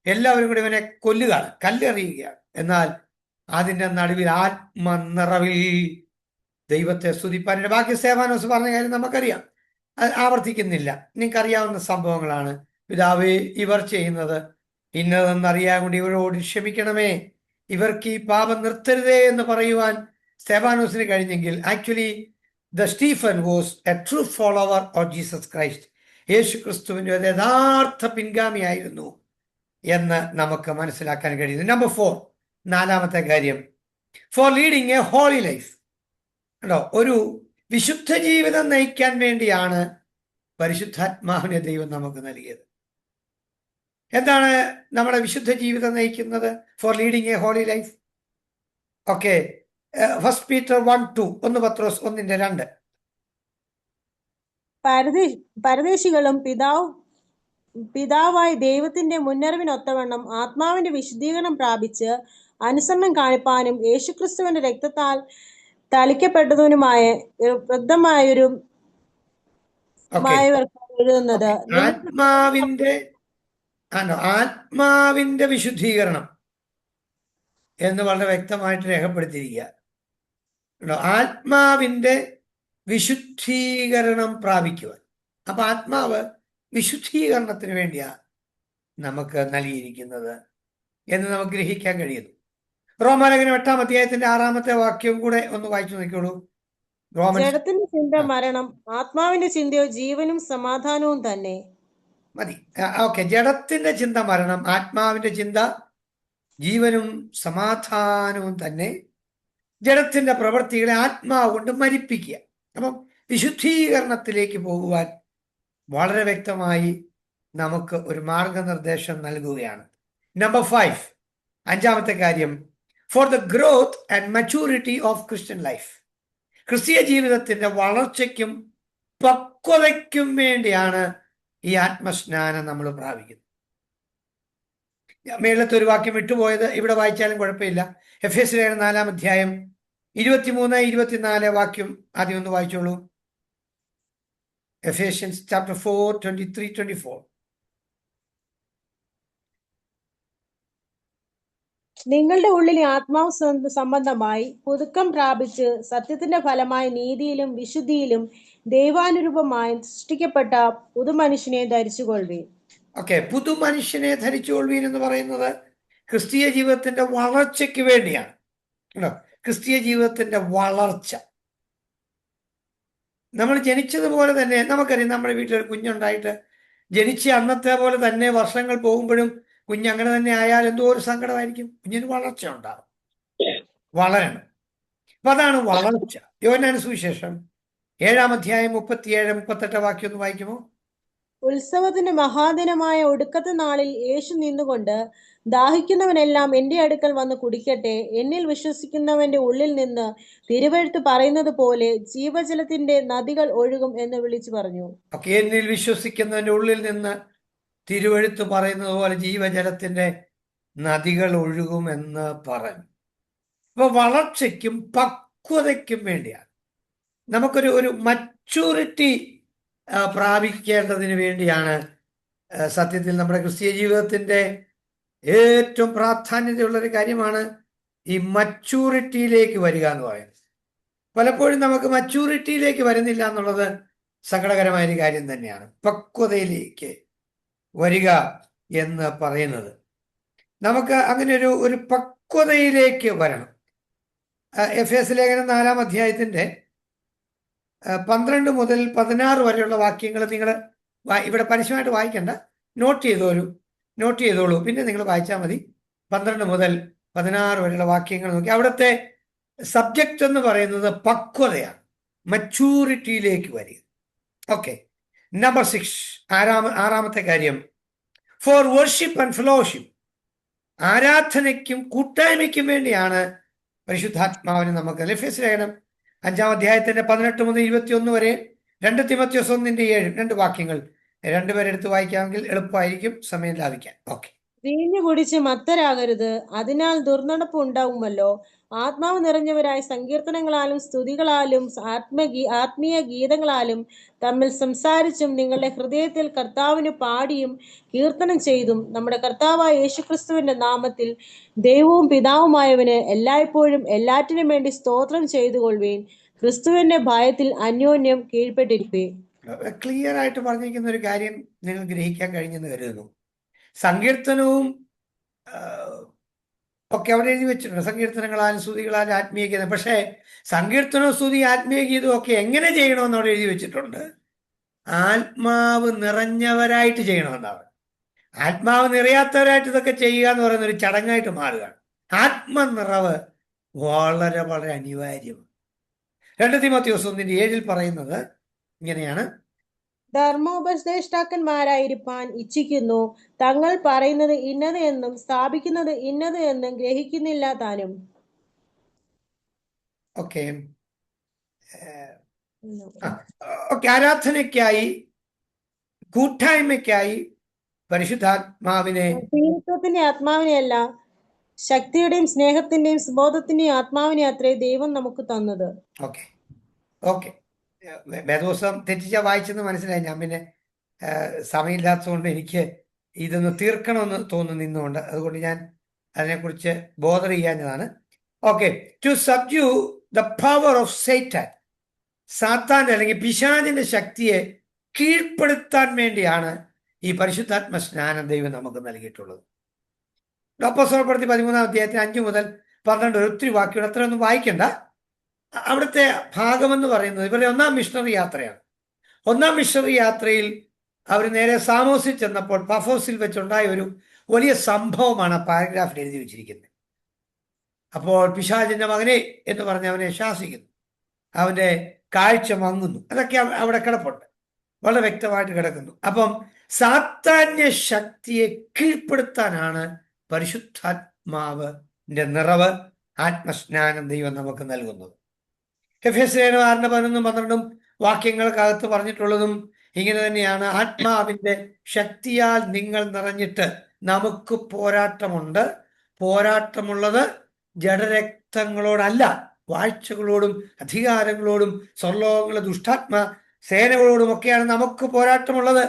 എല്ലാവരും കൂടി ഇവനെ കൊല്ലുകയാണ്, കല്ലെറിയുകയാണ്. എന്നാൽ അതിൻ്റെ നടുവിൽ ആത്മനിറവിൽ ദൈവത്തെ സ്തുതിപ്പാൻ ബാക്കി സ്തെഫാനോസ് പറഞ്ഞ കാര്യം നമുക്കറിയാം, അത് ആവർത്തിക്കുന്നില്ല. നിങ്ങൾക്കറിയാവുന്ന സംഭവങ്ങളാണ്. പിതാവേ, ഇവർ ചെയ്യുന്നത് ഇന്നതെന്നറിയാൻ കൊണ്ട് ഇവരോട് ക്ഷമിക്കണമേ, ഇവർക്ക് ഈ പാപം നിർത്തരുതേ എന്ന് പറയുവാൻ സ്തെഫാനോസിന് കഴിഞ്ഞെങ്കിൽ actually the Stephen was a true follower of Jesus Christ. യേശു ക്രിസ്തുവിൻ്റെ ഒരു യഥാർത്ഥ പിൻഗാമിയായിരുന്നു എന്ന് നമുക്ക് മനസ്സിലാക്കാൻ കഴിയുന്നു. നമ്പർ 4, നാലാമത്തെ കാര്യം, for leading a holy life. ഉണ്ടോ, ഒരു വിശുദ്ധ ജീവിതം നയിക്കാൻ വേണ്ടിയാണ് പരിശുദ്ധാത്മാവിനെ ദൈവം നമുക്ക് നൽകിയത്. എന്താണ് നമ്മുടെ വിശുദ്ധ ജീവിതം നയിക്കുന്നത്? For leading a holy life. Okay, 1 Peter 1:2, 1 പത്രോസ് 1:2. പരദേശികളും പിതാവായി ദൈവത്തിന്റെ മുന്നറിവിനൊത്തവണ്ണം ആത്മാവിന്റെ വിശുദ്ധീകരണം പ്രാപിച്ച് അനുസരണം കാണിപ്പാനും യേശുക്രിസ്തുവിന്റെ രക്തത്താൽ തളിക്കപ്പെട്ടതിനുമായ വൃദ്ധമായൊരു എഴുതുന്നത് ആത്മാവിന്റെ വിശുദ്ധീകരണം എന്ന് വളരെ വ്യക്തമായിട്ട് രേഖപ്പെടുത്തിയിരിക്കുക. ആത്മാവിന്റെ വിശുദ്ധീകരണം പ്രാപിക്കുവാൻ. അപ്പൊ ആത്മാവ് വിശുദ്ധീകരണത്തിന് വേണ്ടിയാണ് നമുക്ക് നൽകിയിരിക്കുന്നത് എന്ന് നമുക്ക് ഗ്രഹിക്കാൻ കഴിയുന്നു. റോമാലേഖനം 8-ാം അധ്യായത്തിന്റെ 6-ാമത്തെ വാക്യം കൂടെ ഒന്ന് വായിച്ചു നോക്കിയോളൂ. ജഡത്തിന്റെ ചിന്ത മരണം, ആത്മാവിന്റെ ചിന്തയോ ജീവനും സമാധാനവും തന്നെ. മതി. ഓക്കെ, ജഡത്തിന്റെ ചിന്ത മരണം, ആത്മാവിന്റെ ചിന്ത ജീവനും സമാധാനവും തന്നെ. ജഡത്തിന്റെ പ്രവൃത്തികളെ ആത്മാവ് കൊണ്ട് മരിപ്പിക്കുക. അപ്പം വിശുദ്ധീകരണത്തിലേക്ക് പോകുവാൻ വളരെ വ്യക്തമായി നമുക്ക് ഒരു മാർഗനിർദ്ദേശം നൽകുകയാണ്. നമ്പർ 5, അഞ്ചാമത്തെ കാര്യം, for the growth and maturity of Christian life. ക്രിസ്തീയ ജീവിതത്തിന്റെ വളർച്ചയ്ക്കും പക്വതയ്ക്കും വേണ്ടിയാണ് ഈ ആത്മസ്നാനം നമ്മൾ പ്രാപിക്കുന്നത്. മേളത്തെ ഒരു വാക്യം വിട്ടുപോയത് ഇവിടെ വായിച്ചാലും കുഴപ്പമില്ല. എഫേസ്യർ ലേഖനം 4-ാം അധ്യായം 23-24 വാക്യം ആദ്യം ഒന്ന് വായിച്ചോളൂ. Ephesians chapter 4, 23, 24. നിങ്ങളുടെ ഉള്ളിലെ ആത്മാവ് സംബന്ധമായി പുതുക്കം പ്രാപിച്ച് സത്യത്തിന്റെ ഫലമായി നീതിയിലും വിശുദ്ധിയിലും ദൈവാനുരൂപമായി സൃഷ്ടിക്കപ്പെട്ട പുതുമനുഷ്യനെ ധരിച്ചുകൊള്ളുവീൻ. ഓക്കെ, പുതുമനുഷ്യനെ ധരിച്ചുകൊള്ളുവീൻ എന്ന് പറയുന്നത് ക്രിസ്തീയ ജീവിതത്തിന്റെ വളർച്ചയ്ക്ക് വേണ്ടിയാണ്. ക്രിസ്തീയ ജീവിതത്തിന്റെ വളർച്ച. നമ്മൾ ജനിച്ചതുപോലെ തന്നെ നമുക്കറിയാം, നമ്മുടെ വീട്ടിലൊരു കുഞ്ഞുണ്ടായിട്ട് ജനിച്ച അന്നത്തെ പോലെ തന്നെ വർഷങ്ങൾ പോകുമ്പോഴും കുഞ്ഞങ്ങനെ തന്നെ ആയാൽ എന്തോ ഒരു സങ്കടമായിരിക്കും. കുഞ്ഞിന് വളർച്ച ഉണ്ടാകും, വളരണം. അപ്പൊ അതാണ് വളർച്ച. യോഹന്നാൻ സുവിശേഷം 7-ാം അധ്യായം 37, 38 വാക്യം ഒന്ന് വായിക്കുമോ? ഉത്സവത്തിന്റെ മഹാദിനമായ ഒടുക്കത്തെ നാളിൽ യേശു നിന്നുകൊണ്ട്, ദാഹിക്കുന്നവനെല്ലാം എന്റെ അടുക്കൽ വന്ന് കുടിക്കട്ടെ, എന്നിൽ വിശ്വസിക്കുന്നവന്റെ ഉള്ളിൽ നിന്ന് തിരുവെഴുത്ത് പറയുന്നത് പോലെ ജീവജലത്തിന്റെ നദികൾ ഒഴുകും എന്ന് വിളിച്ചു പറഞ്ഞു. ഓക്കെ, എന്നിൽ വിശ്വസിക്കുന്നവന്റെ ഉള്ളിൽ നിന്ന് തിരുവെഴുത്ത് പറയുന്നത് പോലെ ജീവജലത്തിന്റെ നദികൾ ഒഴുകുമെന്ന് പറഞ്ഞു. അപ്പൊ വളർച്ചയ്ക്കും പക്വതയ്ക്കും വേണ്ടിയാണ്. നമുക്കൊരു മച്യൂരിറ്റി പ്രാപിക്കേണ്ടതിന് വേണ്ടിയാണ് സത്യത്തിൽ നമ്മുടെ ക്രിസ്തീയ ജീവിതത്തിന്റെ ഏറ്റവും പ്രാധാന്യതയുള്ളൊരു കാര്യമാണ് ഈ മച്യൂരിറ്റിയിലേക്ക് വരിക എന്ന് പറയുന്നത്. പലപ്പോഴും നമുക്ക് മച്യൂരിറ്റിയിലേക്ക് വരുന്നില്ല എന്നുള്ളത് സങ്കടകരമായൊരു കാര്യം തന്നെയാണ്. പക്വതയിലേക്ക് വരിക എന്ന് പറയുന്നത്, നമുക്ക് അങ്ങനെ ഒരു പക്വതയിലേക്ക് വരണം. എഫേസ്യ ലേഖനം 4-ാം അധ്യായത്തിന്റെ 12 മുതൽ 16 വരെയുള്ള വാക്യങ്ങൾ നിങ്ങൾ ഇവിടെ പരസ്യമായിട്ട് വായിക്കണ്ട, നോട്ട് ചെയ്തോളൂ. പിന്നെ നിങ്ങൾ വായിച്ചാൽ മതി. 12 മുതൽ 16 വരെയുള്ള വാക്യങ്ങൾ നോക്കി. അവിടുത്തെ സബ്ജക്റ്റ് എന്ന് പറയുന്നത് പക്വതയാണ്, മച്യൂരിറ്റിയിലേക്ക് വരിക. ഓക്കെ, നമ്പർ 6, ആറാമത്തെ കാര്യം, ഫോർ വർഷിപ്പ് ആൻഡ് ഫെലോഷിപ്പ്. ആരാധനയ്ക്കും കൂട്ടായ്മയ്ക്കും വേണ്ടിയാണ് പരിശുദ്ധാത്മാവിനെ നമുക്ക്. എഫേസ്യ ലേഖനം 5-ാം അധ്യായത്തിന്റെ 18 മുതൽ 21 വരെ, 2 തിമോഥെയോസ് 1:7, 2 വാക്യങ്ങൾ രണ്ടുപേരെടുത്ത് വായിക്കാമെങ്കിൽ എളുപ്പമായിരിക്കും സമയം ലാഭിക്കാൻ. ഓക്കെ. വീഞ്ഞു കുടിച്ച് മത്തരാകരുത്, അതിനാൽ ദുർനടപ്പ് ഉണ്ടാവുമല്ലോ. ആത്മാവ് നിറഞ്ഞവരായി സങ്കീർത്തനങ്ങളാലും സ്തുതികളാലും ആത്മീയ ഗീതങ്ങളാലും തമ്മിൽ സംസാരിച്ചും നിങ്ങളുടെ ഹൃദയത്തിൽ കർത്താവിന് പാടിയും കീർത്തനം ചെയ്തും നമ്മുടെ കർത്താവായ യേശുക്രിസ്തുവിന്റെ നാമത്തിൽ ദൈവവും പിതാവുമായവന് എല്ലായ്പ്പോഴും എല്ലാറ്റിനും വേണ്ടി സ്തോത്രം ചെയ്തുകൊള്ളുവീൻ. ക്രിസ്തുവിന്റെ ഭയത്തിൽ അന്യോന്യം കീഴ്പ്പെട്ടിരിക്കുകയും. ക്ലിയർ ആയിട്ട് പറഞ്ഞിരിക്കുന്ന ഒരു കാര്യം നിങ്ങൾ ഗ്രഹിക്കാൻ കഴിഞ്ഞെന്ന് കരുതുന്നു. സങ്കീർത്തനവും ഒക്കെ അവിടെ എഴുതി വെച്ചിട്ടുണ്ട്, സങ്കീർത്തനങ്ങളാലും സ്തുതികളാലും ആത്മീയ ഗീതം. പക്ഷേ സങ്കീർത്തനവും സ്തുതി ആത്മീയ ഗീതവും ഒക്കെ എങ്ങനെ ചെയ്യണമെന്ന് അവിടെ എഴുതി വെച്ചിട്ടുണ്ട്? ആത്മാവ് നിറഞ്ഞവരായിട്ട് ചെയ്യണമെന്നാണ്. ആത്മാവ് നിറയാത്തവരായിട്ട് ഇതൊക്കെ ചെയ്യുക എന്ന് പറയുന്ന ഒരു ചടങ്ങായിട്ട് മാറുകയാണ്. ആത്മനിറവ് വളരെ വളരെ അനിവാര്യമാണ്. 2 തിമോഥെയോസ് 1:7 പറയുന്നത് ഇങ്ങനെയാണ്, ധർമ്മോപദേഷ്ടാക്കന്മാരായിരിക്കാൻ ഇച്ഛിക്കുന്നു, തങ്ങൾ പറയുന്നത് ഇന്നത് എന്നും സ്ഥാപിക്കുന്നത് ഇന്നത് എന്നും ഗ്രഹിക്കുന്നില്ല താനും. ഓക്കെ. ആരാധനയ്ക്കായി കൂട്ടായ്മയ്ക്കായി പരിശുദ്ധാത്മാവിനെ, ദൈവത്വത്തിന്റെ ആത്മാവിനെയല്ല, ശക്തിയുടെയും സ്നേഹത്തിന്റെയും സുബോധത്തിന്റെയും ആത്മാവിനെ അത്രേ ദൈവം നമുക്ക് തന്നത്. ഓക്കെ ഓക്കെ വേദോസം തെറ്റിച്ച വായിച്ചെന്ന് മനസ്സിലായി. ഞാൻ പിന്നെ സമയമില്ലാത്തതുകൊണ്ട് എനിക്ക് ഇതൊന്ന് തീർക്കണമെന്ന് തോന്നുന്നു ഇന്നുകൊണ്ട്, അതുകൊണ്ട് ഞാൻ അതിനെക്കുറിച്ച് ബോധർ ചെയ്യാഞ്ഞതാണ്. Okay, to subdue the power of Satan. സാത്താന്റെ അല്ലെങ്കിൽ പിശാചിന്റെ ശക്തിയെ കീഴ്പ്പെടുത്താൻ വേണ്ടിയാണ് ഈ പരിശുദ്ധാത്മ സ്നാനം ദൈവം നമുക്ക് നൽകിയിട്ടുള്ളത്. അപ്പോസ്തലപ്രവൃത്തി 13-ാം അധ്യായത്തിന് 5 മുതൽ 12 വരെ ഒത്തിരി വാക്യങ്ങൾ, അത്രയൊന്നും വായിക്കണ്ട. അവിടുത്തെ ഭാഗമെന്ന് പറയുന്നത് ഇവരുടെ 1-ാം മിഷണറി യാത്രയാണ്. 1-ാം മിഷണറി യാത്രയിൽ അവർ നേരെ സാമോസിൽ ചെന്നപ്പോൾ പഫോസിൽ വെച്ചുണ്ടായ ഒരു വലിയ സംഭവമാണ് ആ പാരഗ്രാഫിൽ എഴുതി വെച്ചിരിക്കുന്നത്. അപ്പോൾ പിശാചിന്റെ മകനെ എന്ന് പറഞ്ഞ് അവനെ ശാസിക്കുന്നു, അവന്റെ കാഴ്ച മങ്ങുന്നു. അതൊക്കെ അവിടെ കിടപ്പുണ്ട്, വളരെ വ്യക്തമായിട്ട് കിടക്കുന്നു. അപ്പം സാത്താന്യ ശക്തിയെ കീഴ്പ്പെടുത്താനാണ് പരിശുദ്ധാത്മാവിന്റെ നിറവ്, ആത്മസ്നാനം ദൈവം നമുക്ക് നൽകുന്നത്. എഫേസ്യ 6:11-12 വാക്യങ്ങൾക്കകത്ത് പറഞ്ഞിട്ടുള്ളതും ഇങ്ങനെ തന്നെയാണ്. ആത്മാവിന്റെ ശക്തിയാൽ നിങ്ങൾ നിറഞ്ഞിട്ട് നമുക്ക് പോരാട്ടമുണ്ട്. പോരാട്ടമുള്ളത് ജഡരക്തങ്ങളോടല്ല, വാഴ്ചകളോടും അധികാരങ്ങളോടും സ്വർലോകങ്ങളെ ദുഷ്ടാത്മ സേനകളോടുമൊക്കെയാണ് നമുക്ക് പോരാട്ടമുള്ളത്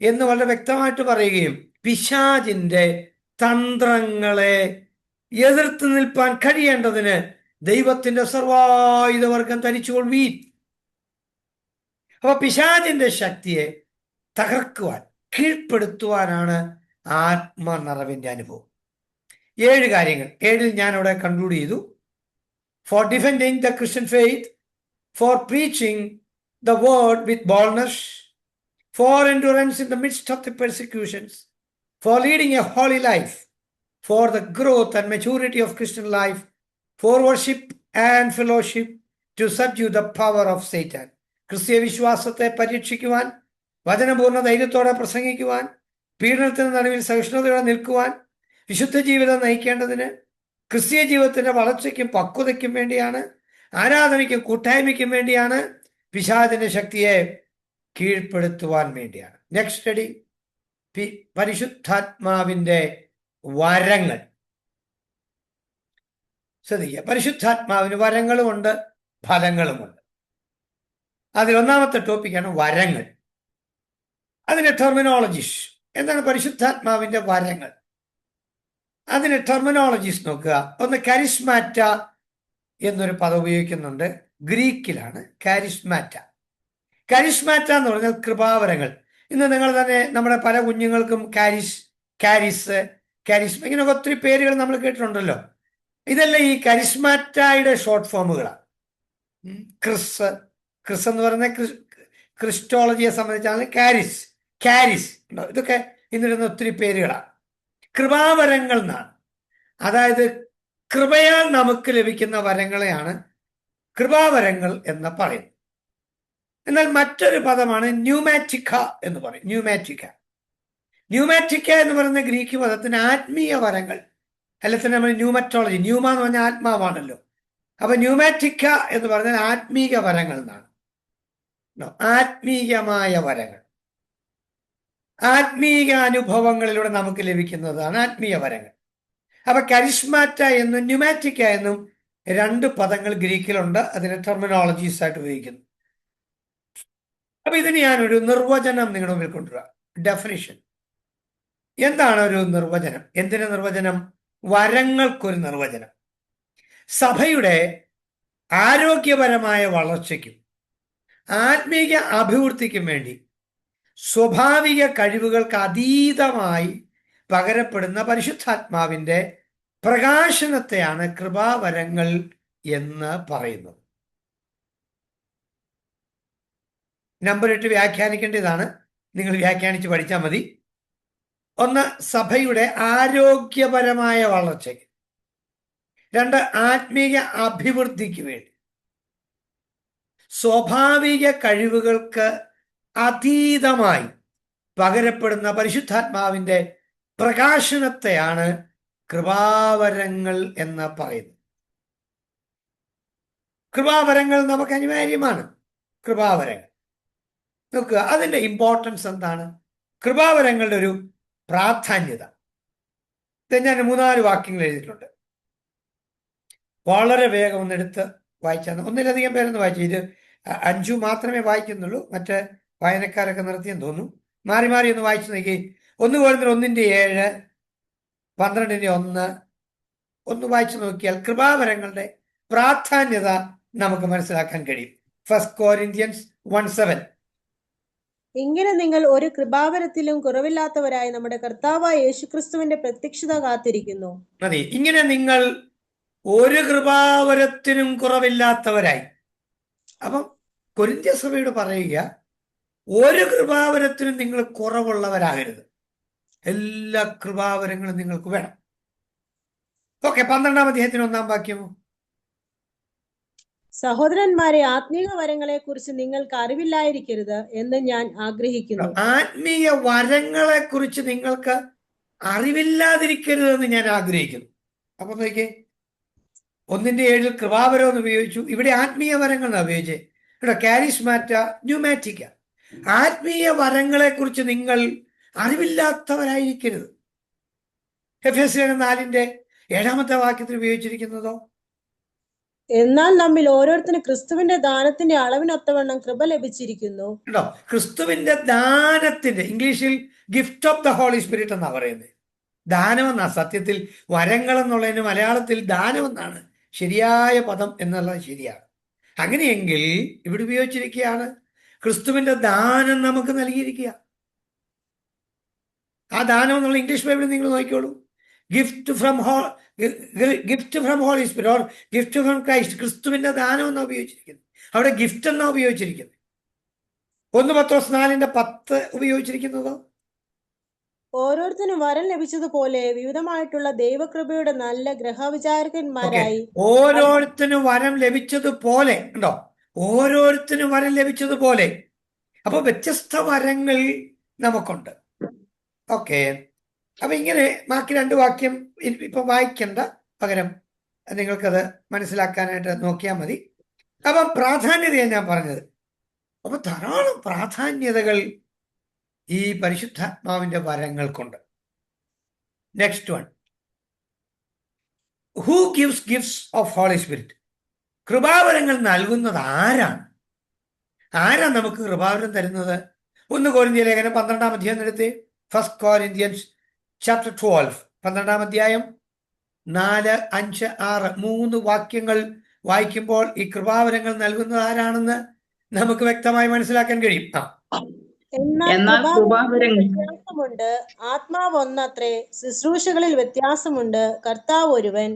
എന്ന് വളരെ വ്യക്തമായിട്ട് പറയുകയും പിശാചിന്റെ തന്ത്രങ്ങളെ എതിർത്ത് നിൽപ്പാൻ കഴിയേണ്ടതിന് ദൈവത്തിന്റെ സർവായുധവർഗം ധരിച്ചുകൊള്ളുവീൻ. അപ്പൊ പിശാചിന്റെ ശക്തിയെ തകർക്കുവാൻ, കീഴ്പ്പെടുത്തുവാനാണ് ആത്മനിറവിന്റെ അനുഭവം. 7 കാര്യങ്ങൾ. 7 ഞാൻ അവിടെ കൺക്ലൂഡ് ചെയ്തു. For defending the Christian faith, for preaching the word with boldness, for endurance in the midst of the persecutions, for leading a holy life, for the growth and maturity of Christian life, for worship and fellowship, to subdue the power of Satan. ക്രിസ്തീയ വിശ്വാസത്തെ പരീക്ഷിക്കുവാൻ, വചനപൂർണ്ണ ധൈര്യത്തോടെ പ്രസംഗിക്കുവാൻ, പീഡനത്തിന് നടുവിൽ സഹിഷ്ണുതയോടെ നിൽക്കുവാൻ, വിശുദ്ധ ജീവിതം നയിക്കേണ്ടതിന്, ക്രിസ്തീയ ജീവിതത്തിന്റെ വളർച്ചയ്ക്കും പക്വതയ്ക്കും വേണ്ടിയാണ്, ആരാധനയ്ക്കും കൂട്ടായ്മയ്ക്കും വേണ്ടിയാണ്, പിശാചിന്റെ ശക്തിയെ കീഴ്പ്പെടുത്തുവാൻ വേണ്ടിയാണ്. നെക്സ്റ്റ് സ്റ്റഡി, പരിശുദ്ധാത്മാവിന്റെ വരങ്ങൾ. ശ്രദ്ധിക്കുക, പരിശുദ്ധാത്മാവിന് വരങ്ങളുമുണ്ട്, ഫലങ്ങളുമുണ്ട്. അതിൽ ഒന്നാമത്തെ ടോപ്പിക്കാണ് വരങ്ങൾ. അതിന്റെ ടെർമിനോളജീസ് എന്താണ്? പരിശുദ്ധാത്മാവിന്റെ വരങ്ങൾ, അതിന്റെ ടെർമിനോളജീസ് നോക്കുക. ഒന്ന് കരിസ്മാറ്റ എന്നൊരു പദം ഉപയോഗിക്കുന്നുണ്ട്, ഗ്രീക്കിലാണ് കാരിസ്മാറ്റ. കാരിസ്മാറ്റ എന്ന് പറഞ്ഞാൽ കൃപാവരങ്ങൾ. ഇന്ന് നിങ്ങൾ തന്നെ നമ്മുടെ പല കുഞ്ഞുങ്ങൾക്കും കാരിസ്മ ഇങ്ങനെയൊക്കെ ഒത്തിരി പേരുകൾ നമ്മൾ കേട്ടിട്ടുണ്ടല്ലോ. ഇതെല്ലാം ഈ കരിസ്മാറ്റയുടെ ഷോർട്ട് ഫോമുകളാണ്. ക്രിസ് എന്ന് പറയുന്ന ക്രിസ്റ്റോളജിയെ സംബന്ധിച്ചാണ് കാരിസ് ഇതൊക്കെ ഇന്നിടുന്ന ഒത്തിരി പേരുകളാണ്. കൃപാവരങ്ങൾ എന്നാണ്. അതായത് കൃപയാൽ നമുക്ക് ലഭിക്കുന്ന വരങ്ങളെയാണ് കൃപാവരങ്ങൾ എന്ന് പറയുന്നത്. എന്നാൽ മറ്റൊരു പദമാണ് ന്യൂമാറ്റിക്ക എന്ന് പറയും. ന്യൂമാറ്റിക്ക എന്ന് പറയുന്ന ഗ്രീക്ക് പദത്തിന് ആത്മീയ വരങ്ങൾ, അല്ലെങ്കിൽ നമ്മൾ ന്യൂമറ്റോളജി, ന്യൂമ എന്ന് പറഞ്ഞാൽ ആത്മാവാണല്ലോ. അപ്പൊ ന്യൂമാറ്റിക്ക എന്ന് പറഞ്ഞാൽ ആത്മീക വരങ്ങൾ എന്നാണ്. ആത്മീയമായ വരങ്ങൾ, ആത്മീക അനുഭവങ്ങളിലൂടെ നമുക്ക് ലഭിക്കുന്നതാണ് ആത്മീയ വരങ്ങൾ. അപ്പൊ കരിസ്മാറ്റ എന്നും ന്യൂമാറ്റിക്ക എന്നും 2 പദങ്ങൾ ഗ്രീക്കിലുണ്ട്. അതിന് ടെർമിനോളജീസ് ആയിട്ട് ഉപയോഗിക്കുന്നു. അപ്പൊ ഇതിന് ഞാനൊരു നിർവചനം നിങ്ങളുടെ മുമ്പിൽ കൊണ്ടുവരാം. ഡെഫിനിഷൻ. എന്താണ് ഒരു നിർവചനം? എന്തിന് നിർവചനം? വരങ്ങൾക്കൊരു നിർവചനം. സഭയുടെ ആരോഗ്യപരമായ വളർച്ചയ്ക്കും ആത്മീയ അഭിവൃദ്ധിക്കും വേണ്ടി സ്വാഭാവിക കഴിവുകൾക്ക് അതീതമായി പകരപ്പെടുന്ന പരിശുദ്ധാത്മാവിന്റെ പ്രകാശനത്തെയാണ് കൃപാവരങ്ങൾ എന്ന് പറയുന്നത്. നമ്പർ 8 വ്യാഖ്യാനിക്കേണ്ടതാണ്. നിങ്ങൾ വ്യാഖ്യാനിച്ച് പഠിച്ചാൽ മതി. 1, സഭയുടെ ആരോഗ്യപരമായ വളർച്ചയ്ക്ക്. 2, ആത്മീയ അഭിവൃദ്ധിക്ക് വേണ്ടി സ്വാഭാവിക കഴിവുകൾക്ക് അതീതമായി പകരപ്പെടുന്ന പരിശുദ്ധാത്മാവിന്റെ പ്രകാശനത്തെയാണ് കൃപാവരങ്ങൾ എന്ന് പറയുന്നത്. കൃപാവരങ്ങൾ നമുക്ക് അനിവാര്യമാണ്. കൃപാവരങ്ങൾ നോക്കുക, അതിന്റെ ഇമ്പോർട്ടൻസ് എന്താണ്? കൃപാവരങ്ങളുടെ ഒരു പ്രാധാന്യത ഞാൻ 3-4 വാക്യങ്ങൾ എഴുതിയിട്ടുണ്ട്. വളരെ വേഗം ഒന്നെടുത്ത് വായിച്ചാൽ, ഒന്നിലധികം പേരൊന്ന് വായിച്ചു. ഇത് 5 മാത്രമേ വായിക്കുന്നുള്ളൂ, മറ്റ് വായനക്കാരൊക്കെ നിർത്തിയെന്ന് തോന്നുന്നു. മാറി മാറി ഒന്ന് വായിച്ചു നോക്കി. 1 Corinthians 1:7, 12:1 ഒന്ന് വായിച്ചു നോക്കിയാൽ കൃപാവരങ്ങളുടെ പ്രാധാന്യത നമുക്ക് മനസ്സിലാക്കാൻ കഴിയും. 1 Corinthians 1:7. ഇങ്ങനെ നിങ്ങൾ ഒരു കൃപാവരത്തിലും കുറവില്ലാത്തവരായി നമ്മുടെ കർത്താവായ യേശുക്രിസ്തുവിന്റെ പ്രത്യക്ഷത കാത്തിരിക്കുന്നു. മതി. ഇങ്ങനെ നിങ്ങൾ ഒരു കൃപാവരത്തിനും കുറവില്ലാത്തവരായി. അപ്പം കൊരിന്ത്യ സഭയോട് പറയുക, ഒരു കൃപാവരത്തിനും നിങ്ങൾ കുറവുള്ളവരാകരുത്. എല്ലാ കൃപാവരങ്ങളും നിങ്ങൾക്ക് വേണം. ഓക്കെ, 12-ാം അധ്യായത്തിന് 1-ാം വാക്യമോ? സഹോദരന്മാരെ, ആത്മീയ വരങ്ങളെ കുറിച്ച് നിങ്ങൾക്ക് അറിവില്ലായിരിക്കരുത് എന്ന് ഞാൻ ആഗ്രഹിക്കുന്നു. ആത്മീയ വരങ്ങളെ കുറിച്ച് നിങ്ങൾക്ക് അറിവില്ലാതിരിക്കരുതെന്ന് ഞാൻ ആഗ്രഹിക്കുന്നു. അപ്പൊ നോക്കിയേ, 1:7 കൃപാവരം എന്ന് ഉപയോഗിച്ചു. ഇവിടെ ആത്മീയ വരങ്ങൾ എന്നാണ് ഉപയോഗിച്ചത്. ഇവിടെ കാരിസ്മാറ്റ, ന്യൂമാറ്റിക്ക. ആത്മീയ വരങ്ങളെ കുറിച്ച് നിങ്ങൾ അറിവില്ലാത്തവരായിരിക്കരുത്. Ephesians 4:7 വാക്യത്തിൽ ഉപയോഗിച്ചിരിക്കുന്നതോ? 1 Corinthians 12:1 വാക്യത്തിൽ ഉപയോഗിച്ചിരിക്കുന്നതോ? 1 Corinthians 12:1 വാക്യത്തിൽ ഉപയോഗിച്ചിരിക്കുന്നതോ? 1 Corinthians 12:1 വാക്യത്തിൽ ഉപയോഗിച്ചിരിക്കുന്നതോ? 1 Corinthians 12:1 വാക്യത്തിൽ ഉപയോഗിച്ചിരിക്കുന്നതോ? എന്നാൽ നമ്മിൽ ഓരോരുത്തരും ക്രിസ്തുവിന്റെ ദാനത്തിന്റെ അളവിനൊത്തവണ്ണം കൃപ ലഭിച്ചിരിക്കുന്നു. കേട്ടോ, ക്രിസ്തുവിന്റെ ദാനത്തിന്റെ, ഇംഗ്ലീഷിൽ gift of the Holy Spirit എന്നാ പറയുന്നത്. ദാനമെന്നാ സത്യത്തിൽ, വരങ്ങൾ എന്നുള്ളതിന് മലയാളത്തിൽ ദാനമെന്നാണ് ശരിയായ പദം എന്നുള്ളത് ശരിയാണ്. അങ്ങനെയെങ്കിൽ ഇവിടെ ഉപയോഗിച്ചിരിക്കുകയാണ് ക്രിസ്തുവിന്റെ ദാനം നമുക്ക് നൽകിയിരിക്കുക. ആ ദാനം എന്നുള്ള ഇംഗ്ലീഷ് ബൈബിളിൽ നിങ്ങൾ നോക്കിക്കോളൂ. Gift from Holy Spirit or gift from Christ. ക്രിസ്തുവിന്റെ ദാനം എന്നാ ഉപയോഗിച്ചിരിക്കുന്നത്. അവിടെ ഗിഫ്റ്റ് എന്നാ ഉപയോഗിച്ചിരിക്കുന്നത്. 1 പത്രോസ് 4:10 ഉപയോഗിച്ചിരിക്കുന്നതോ ഓരോരുത്തരും വരം ലഭിച്ചതുപോലെ വിവിധമായിട്ടുള്ള ദൈവകൃപയുടെ നല്ല ഗ്രഹവിചാരകന്മാരായി. ഓരോരുത്തരും വരം ലഭിച്ചതുപോലെ ഉണ്ടോ, ഓരോരുത്തരും വരം ലഭിച്ചതുപോലെ. അപ്പൊ വ്യത്യസ്ത വരങ്ങൾ നമുക്കുണ്ട്. ഓക്കെ, അപ്പൊ ഇങ്ങനെ ബാക്കി 2 വാക്യം ഇപ്പൊ വായിക്കണ്ട, പകരം നിങ്ങൾക്കത് മനസ്സിലാക്കാനായിട്ട് നോക്കിയാൽ മതി. അപ്പം പ്രാധാന്യതയാണ് ഞാൻ പറഞ്ഞത്. അപ്പൊ ധാരാളം പ്രാധാന്യതകൾ ഈ പരിശുദ്ധാത്മാവിന്റെ വരങ്ങൾക്കുണ്ട്. Next one, who gives gifts of Holy Spirit. കൃപാവരങ്ങൾ നൽകുന്നത് ആരാണ്? ആരാ നമുക്ക് കൃപാവരം തരുന്നത്? 1 കൊരിന്ത്യർ ലേഖനം 12-ാം അധ്യായം എടുത്തേ. 1 Corinthians chapter 12, 12-ാം അധ്യായം 4, 5, 6 3 വാക്യങ്ങൾ വായിക്കുമ്പോൾ ഈ കൃപാവരങ്ങൾ നൽകുന്നത് ആരാണെന്ന് നമുക്ക് വ്യക്തമായി മനസ്സിലാക്കാൻ കഴിയും. എന്നാൽ കൃപാവരങ്ങളിൽ വ്യത്യാസമുണ്ട്, ആത്മാവ് ഒന്നത്രേ. ശുശ്രൂഷകളിൽ വ്യത്യാസമുണ്ട്, കർത്താവ് ഒരുവൻ.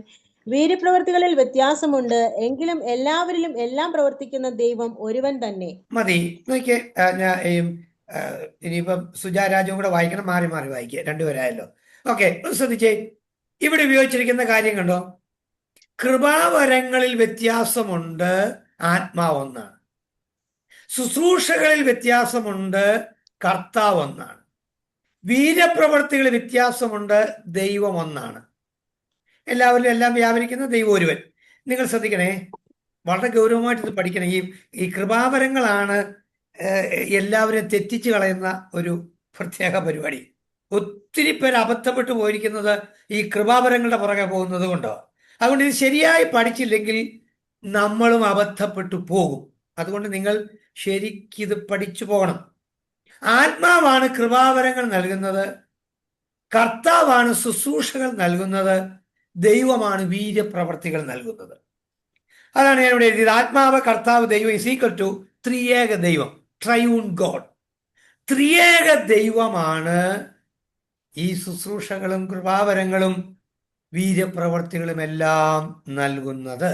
വീര്യപ്രവൃത്തികളിൽ വ്യത്യാസമുണ്ട്, എങ്കിലും എല്ലാവരിലും എല്ലാം പ്രവർത്തിക്കുന്ന ദൈവം ഒരുവൻ തന്നെ. മതി നോക്കിയേ. ഞാൻ ഇനിയിപ്പം സുജാരാജും കൂടെ വായിക്കണം, മാറി മാറി വായിക്കുക, രണ്ടുപേരായല്ലോ. ഓക്കെ, ശ്രദ്ധിച്ചേ, ഇവിടെ ഉപയോഗിച്ചിരിക്കുന്ന കാര്യം കണ്ടോ. കൃപാവരങ്ങളിൽ വ്യത്യാസമുണ്ട്, ആത്മാവ് ഒന്നാണ്. ശുശ്രൂഷകളിൽ വ്യത്യാസമുണ്ട്, കർത്താവ് ഒന്നാണ്. വീര്യപ്രവർത്തികളിൽ വ്യത്യാസമുണ്ട്, ദൈവം ഒന്നാണ്. എല്ലാവരിലും എല്ലാം വ്യാപരിക്കുന്ന ദൈവം ഒരുവൻ. നിങ്ങൾ ശ്രദ്ധിക്കണേ, വളരെ ഗൗരവമായിട്ട് ഇത് പഠിക്കണം. ഈ കൃപാവരങ്ങളാണ് എല്ലാവരും തെറ്റിച്ച് കളയുന്ന ഒരു പ്രത്യേക പരിപാടി. ഒത്തിരി പേര് അബദ്ധപ്പെട്ടു പോയിരിക്കുന്നത് ഈ കൃപാവരങ്ങളുടെ പുറകെ പോകുന്നത് കൊണ്ടോ. അതുകൊണ്ട് ഇത് ശരിയായി പഠിച്ചില്ലെങ്കിൽ നമ്മളും അബദ്ധപ്പെട്ടു പോകും. അതുകൊണ്ട് നിങ്ങൾ ശരിക്കിത് പഠിച്ചു പോകണം. ആത്മാവാണ് കൃപാവരങ്ങൾ നൽകുന്നത്, കർത്താവാണ് ശുശ്രൂഷകൾ നൽകുന്നത്, ദൈവമാണ് വീര്യപ്രവർത്തികൾ നൽകുന്നത്. അതാണ് ഞാൻ ഇവിടെ എഴുതിയത്. ആത്മാവ്, കർത്താവ്, ദൈവം ഈസ് ഈക്വൽ ടു ത്രിയേക ദൈവം, ട്രയൂൺ ഗോഡ്. ത്രിയേക ദൈവമാണ് ഈ ശുശ്രൂഷകളും കൃപാവരങ്ങളും വീര്യപ്രവർത്തികളും എല്ലാം നൽകുന്നത്.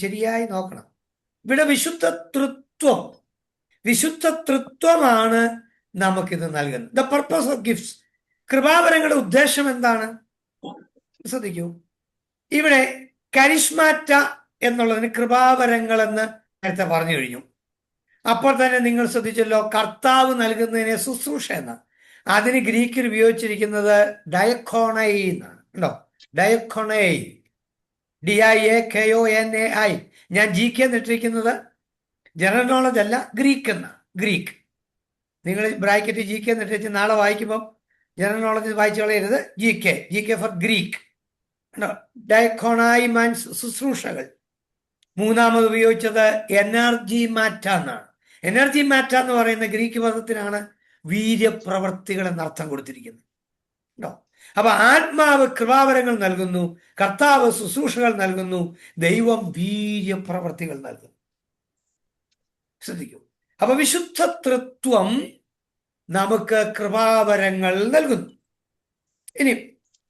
ശരിയായി നോക്കണം. ഇവിടെ വിശുദ്ധ തൃത്വമാണ് നമുക്കിത് നൽകുന്നത്. The purpose of gifts. കൃപാവരങ്ങളുടെ ഉദ്ദേശം എന്താണ്? ശ്രദ്ധിക്കൂ, ഇവിടെ കരിസ്മാറ്റ എന്നുള്ളതിന് കൃപാവരങ്ങൾ എന്ന് നേരത്തെ പറഞ്ഞു കഴിഞ്ഞു. അപ്പോൾ തന്നെ നിങ്ങൾ ശ്രദ്ധിച്ചല്ലോ, കർത്താവ് നൽകുന്നതിനെ ശുശ്രൂഷ എന്ന, അതിന് ഗ്രീക്കിൽ ഉപയോഗിച്ചിരിക്കുന്നത് ഡയക്കോണൈ എന്നാണ്. ഉണ്ടോ? ഡയക്കോണൈ, DIAKONAI. ഞാൻ GK എന്നിട്ടിരിക്കുന്നത് ജനറൽ നോളജ് അല്ല, ഗ്രീക്ക് എന്ന. ഗ്രീക്ക് നിങ്ങൾ ബ്രാക്കറ്റ് GK എന്നിട്ട് നാളെ വായിക്കുമ്പോൾ ജനറൽ നോളജ് വായിച്ചു കളയരുത്. GK for Greek. ഡയക്കോണായി മീൻസ് ശുശ്രൂഷകൾ. മൂന്നാമത് ഉപയോഗിച്ചത് എനർജി മാറ്റ എന്നാണ്. എനർജി മാറ്റ എന്ന് പറയുന്ന ഗ്രീക്ക് പദത്തിനാണ് വീര്യപ്രവർത്തികൾ എന്നർത്ഥം കൊടുത്തിരിക്കുന്നത്. ഉണ്ടോ? അപ്പൊ ആത്മാവ് കൃപാവരങ്ങൾ നൽകുന്നു, കർത്താവ് ശുശ്രൂഷകൾ നൽകുന്നു, ദൈവം വീര്യപ്രവർത്തികൾ നൽകുന്നു. ശ്രദ്ധിക്കൂ, അപ്പൊ വിശുദ്ധ തൃത്വം നമുക്ക് കൃപാവരങ്ങൾ നൽകുന്നു. ഇനി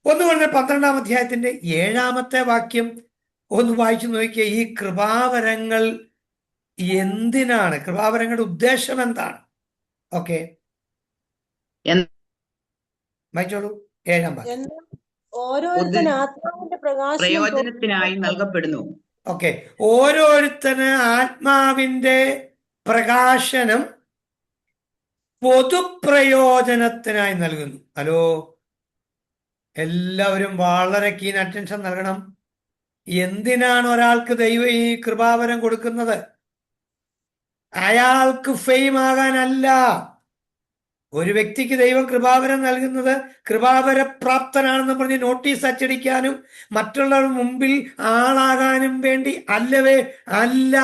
1 കൊരിന്ത്യർ 12-ാം അധ്യായത്തിന്റെ 7-ാമത്തെ വാക്യം ഒന്ന് വായിച്ചു നോക്കിയ. ഈ കൃപാവരങ്ങൾ എന്തിനാണ്? കൃപാവരങ്ങളുടെ ഉദ്ദേശം എന്താണ്? ഓക്കെ, വായിച്ചോളൂ. 7-ാം വാക്യം. ഓരോരുത്തരും ആത്മാവിന്റെ പ്രയോജനത്തിനായി നൽകപ്പെടുന്നു. ഓക്കെ, ഓരോരുത്തന് ആത്മാവിന്റെ പ്രകാശനം പൊതുപ്രയോജനത്തിനായി നൽകുന്നു. ഹലോ, എല്ലാവരും വളരെ കീൻ അറ്റൻഷൻ നൽകണം. എന്തിനാണ് ഒരാൾക്ക് ദൈവം ഈ കൃപാവരം കൊടുക്കുന്നത്? അയാൾക്ക് ഫെയിം ആകാനല്ല, ഒരു വ്യക്തിക്ക് ദൈവം കൃപാവരം നൽകുന്നത് കൃപാവര പ്രാപ്തനാണെന്ന് പറഞ്ഞ് നോട്ടീസ് അച്ചടിക്കാനും മറ്റുള്ളവരുടെ മുമ്പിൽ ആളാകാനും വേണ്ടി അല്ലവേ അല്ല,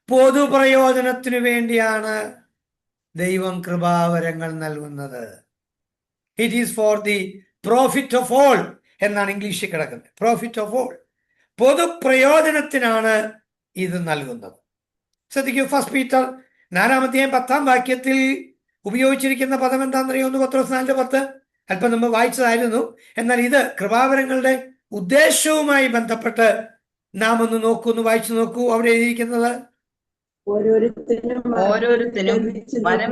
പൊതുപ്രയോജനത്തിനു വേണ്ടിയാണ് ദൈവം കൃപാവരങ്ങൾ നൽകുന്നത്. It is for the profit of all എന്നാണ് ഇംഗ്ലീഷിൽ കിടക്കുന്നത്. പ്രോഫിറ്റ് ഓഫ് ഓൾ, പൊതുപ്രയോജനത്തിനാണ് ഇത് നൽകുന്നത്. ശ്രദ്ധിക്കൂ, ഫസ്റ്റ് പീറ്റർ 4:10 ഉപയോഗിച്ചിരിക്കുന്ന പദം എന്താണെന്നറിയോ? 1 പത്രോസ് 4:10 അല്പം നമ്മൾ വായിച്ചതായിരുന്നു. എന്നാൽ ഇത് കൃപാവരങ്ങളുടെ ഉദ്ദേശവുമായി ബന്ധപ്പെട്ട് നാം ഒന്ന് വായിച്ചു നോക്കൂ. അവിടെ എഴുതിയിരിക്കുന്നത് ഓരോരുത്തരും വരം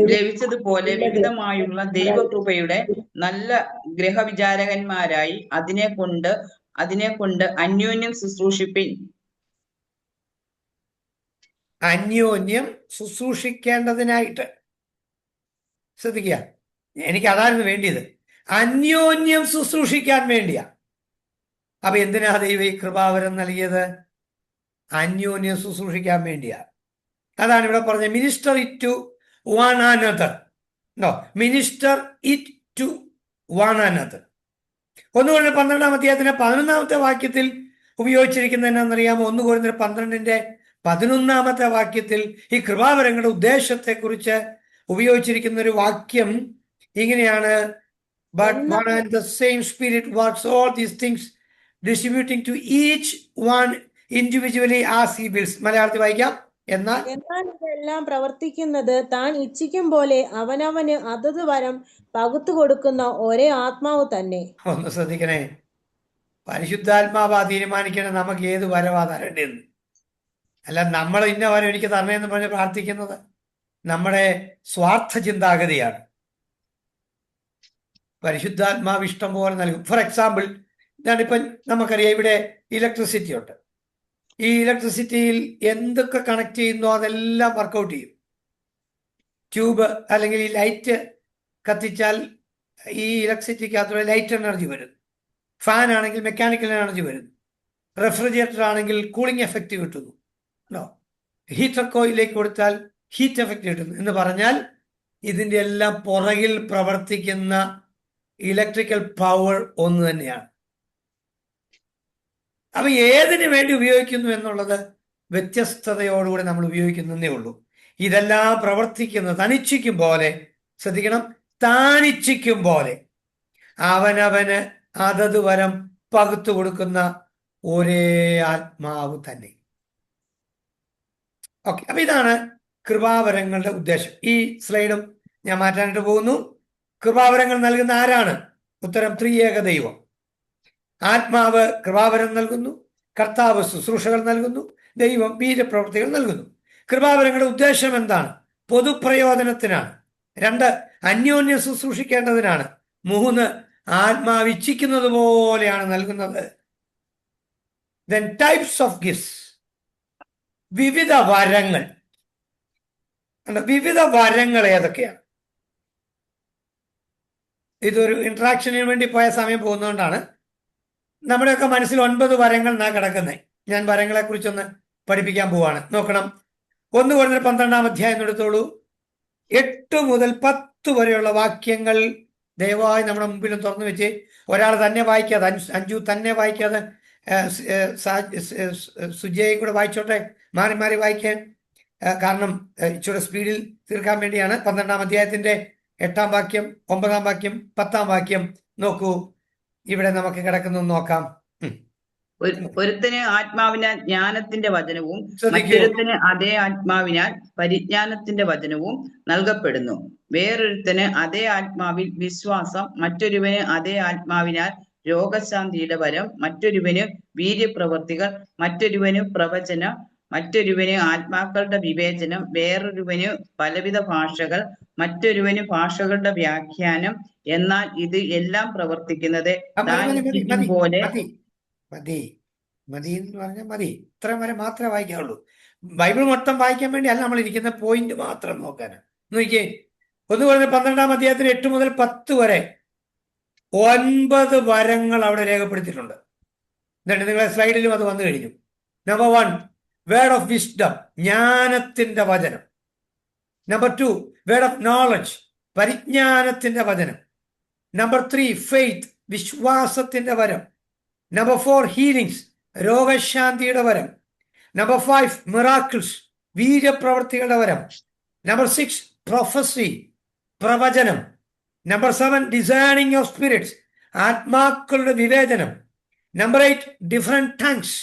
ലഭിച്ചതുപോലെ വിവിധമായുള്ള ദൈവകൃപയുടെ നല്ല ഗ്രഹവിചാരകന്മാരായി അതിനെ കൊണ്ട് അന്യോന്യം ശുശ്രൂഷിപ്പിൻ. അന്യോന്യം ശുശ്രൂഷിക്കേണ്ടതിനായിട്ട്. ശ്രദ്ധിക്കുക, എനിക്ക് അതായിരുന്നു വേണ്ടിയത്, അന്യോന്യം ശുശ്രൂഷിക്കാൻ വേണ്ടിയാ. അപ്പൊ എന്തിനാ ദൈവം ഈ കൃപാവരം നൽകിയത്? അന്യോന്യം ശുശ്രൂഷിക്കാൻ വേണ്ടിയാ. അതാണ് ഇവിടെ പറഞ്ഞത്, minister it to one another. Minister it to one another. 1 Corinthians 12 വാക്യത്തിൽ ഉപയോഗിച്ചിരിക്കുന്നത് എന്നാണെന്നറിയാമോ? 1 Corinthians 12 ഈ കൃപാവരങ്ങളുടെ ഉദ്ദേശത്തെക്കുറിച്ച് ഉപയോഗിച്ചിരിക്കുന്ന ഒരു വാക്യം ഇങ്ങനെയാണ്, but one and the same spirit works all these things, distributing to each one individually as he wills. മലയാളത്തിൽ വായിക്കാം. എന്നാൽ ഇതെല്ലാം പ്രവർത്തിക്കുന്നത് താൻ ഇച്ഛിക്കും പോലെ അവനവന് അതത് വരം പകുത്തു കൊടുക്കുന്ന ഒരേ ആത്മാവ് തന്നെ. ഒന്ന് ശ്രദ്ധിക്കണേ, പരിശുദ്ധാത്മാവാ തീരുമാനിക്കണം നമുക്ക് ഏത് വരവാ തരേണ്ടതെന്ന്. അല്ല നമ്മൾ ഇന്ന വരം എനിക്ക് തരണേന്ന് പറഞ്ഞ് പ്രാർത്ഥിക്കുന്നത് നമ്മുടെ സ്വാർത്ഥ ചിന്താഗതിയാണ്. പരിശുദ്ധാത്മാവ് ഇഷ്ടം പോലെ നൽകും. ഫോർ എക്സാമ്പിൾ, ഞാനിപ്പം നമുക്കറിയാം ഇവിടെ ഇലക്ട്രിസിറ്റി ഉണ്ട്. ഈ ഇലക്ട്രിസിറ്റിയിൽ എന്തൊക്കെ കണക്ട് ചെയ്യുന്നോ അതെല്ലാം വർക്കൗട്ട് ചെയ്യും. ട്യൂബ് അല്ലെങ്കിൽ ഈ ലൈറ്റ് കത്തിച്ചാൽ ഈ ഇലക്ട്രിസിറ്റിക്കകത്തൂടെ ലൈറ്റ് എനർജി വരുന്നു. ഫാൻ ആണെങ്കിൽ മെക്കാനിക്കൽ എനർജി വരുന്നു. റെഫ്രിജറേറ്റർ ആണെങ്കിൽ കൂളിംഗ് എഫക്റ്റ് കിട്ടുന്നു. ഹീറ്റർ കോയിലേക്ക് കൊടുത്താൽ ഹീറ്റ് എഫക്റ്റ് കിട്ടുന്നു. എന്ന് പറഞ്ഞാൽ ഇതിൻ്റെ എല്ലാം പുറകിൽ പ്രവർത്തിക്കുന്ന ഇലക്ട്രിക്കൽ പവർ ഒന്ന് തന്നെയാണ്. അപ്പൊ ഏതിനു വേണ്ടി ഉപയോഗിക്കുന്നു എന്നുള്ളത് വ്യത്യസ്തതയോടുകൂടി നമ്മൾ ഉപയോഗിക്കുന്നതേ ഉള്ളൂ. ഇതെല്ലാം പ്രവർത്തിക്കുന്നത് തനിച്ഛിക്കും പോലെ, ശ്രദ്ധിക്കണം, താനിച്ഛിക്കും പോലെ അവനവന് അതത് വരം പകുത്തു കൊടുക്കുന്ന ഒരേ ആത്മാവ് തന്നെ. ഓക്കെ, അപ്പൊ ഇതാണ് കൃപാവരങ്ങളുടെ ഉദ്ദേശം. ഈ സ്ലൈഡും ഞാൻ മാറ്റാനായിട്ട് പോകുന്നു. കൃപാവരങ്ങൾ നൽകുന്ന ആരാണ്? ഉത്തരം ത്രിയേക ദൈവം. ആത്മാവ് കൃപാവരം നൽകുന്നു, കർത്താവ് ശുശ്രൂഷകൾ നൽകുന്നു, ദൈവം വീര്യപ്രവൃത്തികൾ നൽകുന്നു. കൃപാവരങ്ങളുടെ ഉദ്ദേശം എന്താണ്? പൊതുപ്രയോജനത്തിനാണ്. 2, അന്യോന്യം ശുശ്രൂഷിക്കേണ്ടതിനാണ്. 3, ആത്മാവ് ഇച്ഛിക്കുന്നത് പോലെയാണ് നൽകുന്നത്. Then types of gifts, വിവിധ വരങ്ങൾ. വിവിധ വരങ്ങൾ ഏതൊക്കെയാണ്? ഇതൊരു ഇന്ററാക്ഷന് വേണ്ടി പോയ സമയം പോകുന്നതുകൊണ്ടാണ്. നമ്മുടെയൊക്കെ മനസ്സിൽ 9 വരങ്ങൾ എന്നാ കിടക്കുന്നത്. ഞാൻ വരങ്ങളെ കുറിച്ചൊന്ന് പഠിപ്പിക്കാൻ പോവാണ്. നോക്കണം, 1 Corinthians 12 എടുത്തോളൂ. 8 മുതൽ 10 വരെയുള്ള വാക്യങ്ങൾ ദയവായി നമ്മുടെ മുമ്പിലും തുറന്നു വെച്ച് ഒരാൾ തന്നെ വായിക്കാതെ, അഞ്ജു തന്നെ വായിക്കാതെ സുജയും കൂടെ വായിച്ചോട്ടെ, മാറി മാറി വായിക്കാൻ. കാരണം ഇച്ചിരി സ്പീഡിൽ തീർക്കാൻ വേണ്ടിയാണ്. 12 8 വാക്യം, 9 വാക്യം, 10 വാക്യം നോക്കൂ. ഇവിടെ നമുക്ക് കിടക്കുന്നു നോക്കാം. ഒരുത്തന് ആത്മാവിനാൽ ജ്ഞാനത്തിന്റെ വചനവും മറ്റൊരുത്തന് അതേ ആത്മാവിനാൽ പരിജ്ഞാനത്തിന്റെ വചനവും നൽകപ്പെടുന്നു. വേറൊരുത്തന് അതേ ആത്മാവിൽ വിശ്വാസം, മറ്റൊരുവന് അതേ ആത്മാവിനാൽ രോഗശാന്തിയുടെ വരം, മറ്റൊരുവന് വീര്യപ്രവർത്തികൾ, മറ്റൊരുവന് പ്രവചനം, മറ്റൊരുവന് ആത്മാക്കളുടെ വിവേചനം, വേറൊരുവന് പലവിധ ഭാഷകൾ, മറ്റൊരുവന് ഭാഷകളുടെ വ്യാഖ്യാനം. എന്നാൽ ഇത് എല്ലാം പ്രവർത്തിക്കുന്നത് പോലെ. മതി എന്ന് പറഞ്ഞാൽ മതി, ഇത്രയും വരെ മാത്രമേ വായിക്കാവുള്ളൂ. ബൈബിൾ മൊത്തം വായിക്കാൻ വേണ്ടി അല്ല നമ്മൾ ഇരിക്കുന്ന പോയിന്റ് മാത്രം നോക്കാനാണ്. നോക്കിയേ, 1 Corinthians 12 8 മുതൽ 10 വരെ 9 വരങ്ങൾ അവിടെ രേഖപ്പെടുത്തിയിട്ടുണ്ട്. എന്നിട്ട് നിങ്ങളുടെ സ്ലൈഡിലും അത് വന്നു കഴിഞ്ഞു. നമ്പർ 1, വേർഡ് ഓഫ് വിസ്ഡം, ജ്ഞാനത്തിന്റെ വചനം. നമ്പർ 2 വേർഡ് ഓഫ് നോളജ്, പരിജ്ഞാനത്തിന്റെ വചനം. നമ്പർ 3 ഫെയ്ത്ത്, വിശ്വാസത്തിന്റെ വരം. നമ്പർ 4 ഹീലിങ്സ്, രോഗശാന്തിയുടെ വരം. നമ്പർ 5 മിറാക്കിൾസ്, വീര്യപ്രവർത്തികളുടെ വരം. നമ്പർ 6 പ്രൊഫസി, പ്രവചനം. നമ്പർ 7 ഡിസേണിംഗ് ഓഫ് സ്പിരിറ്റ്സ്, ആത്മാക്കളുടെ വിവേചനം. നമ്പർ 8 ഡിഫറെന്റ് ടങ്സ്,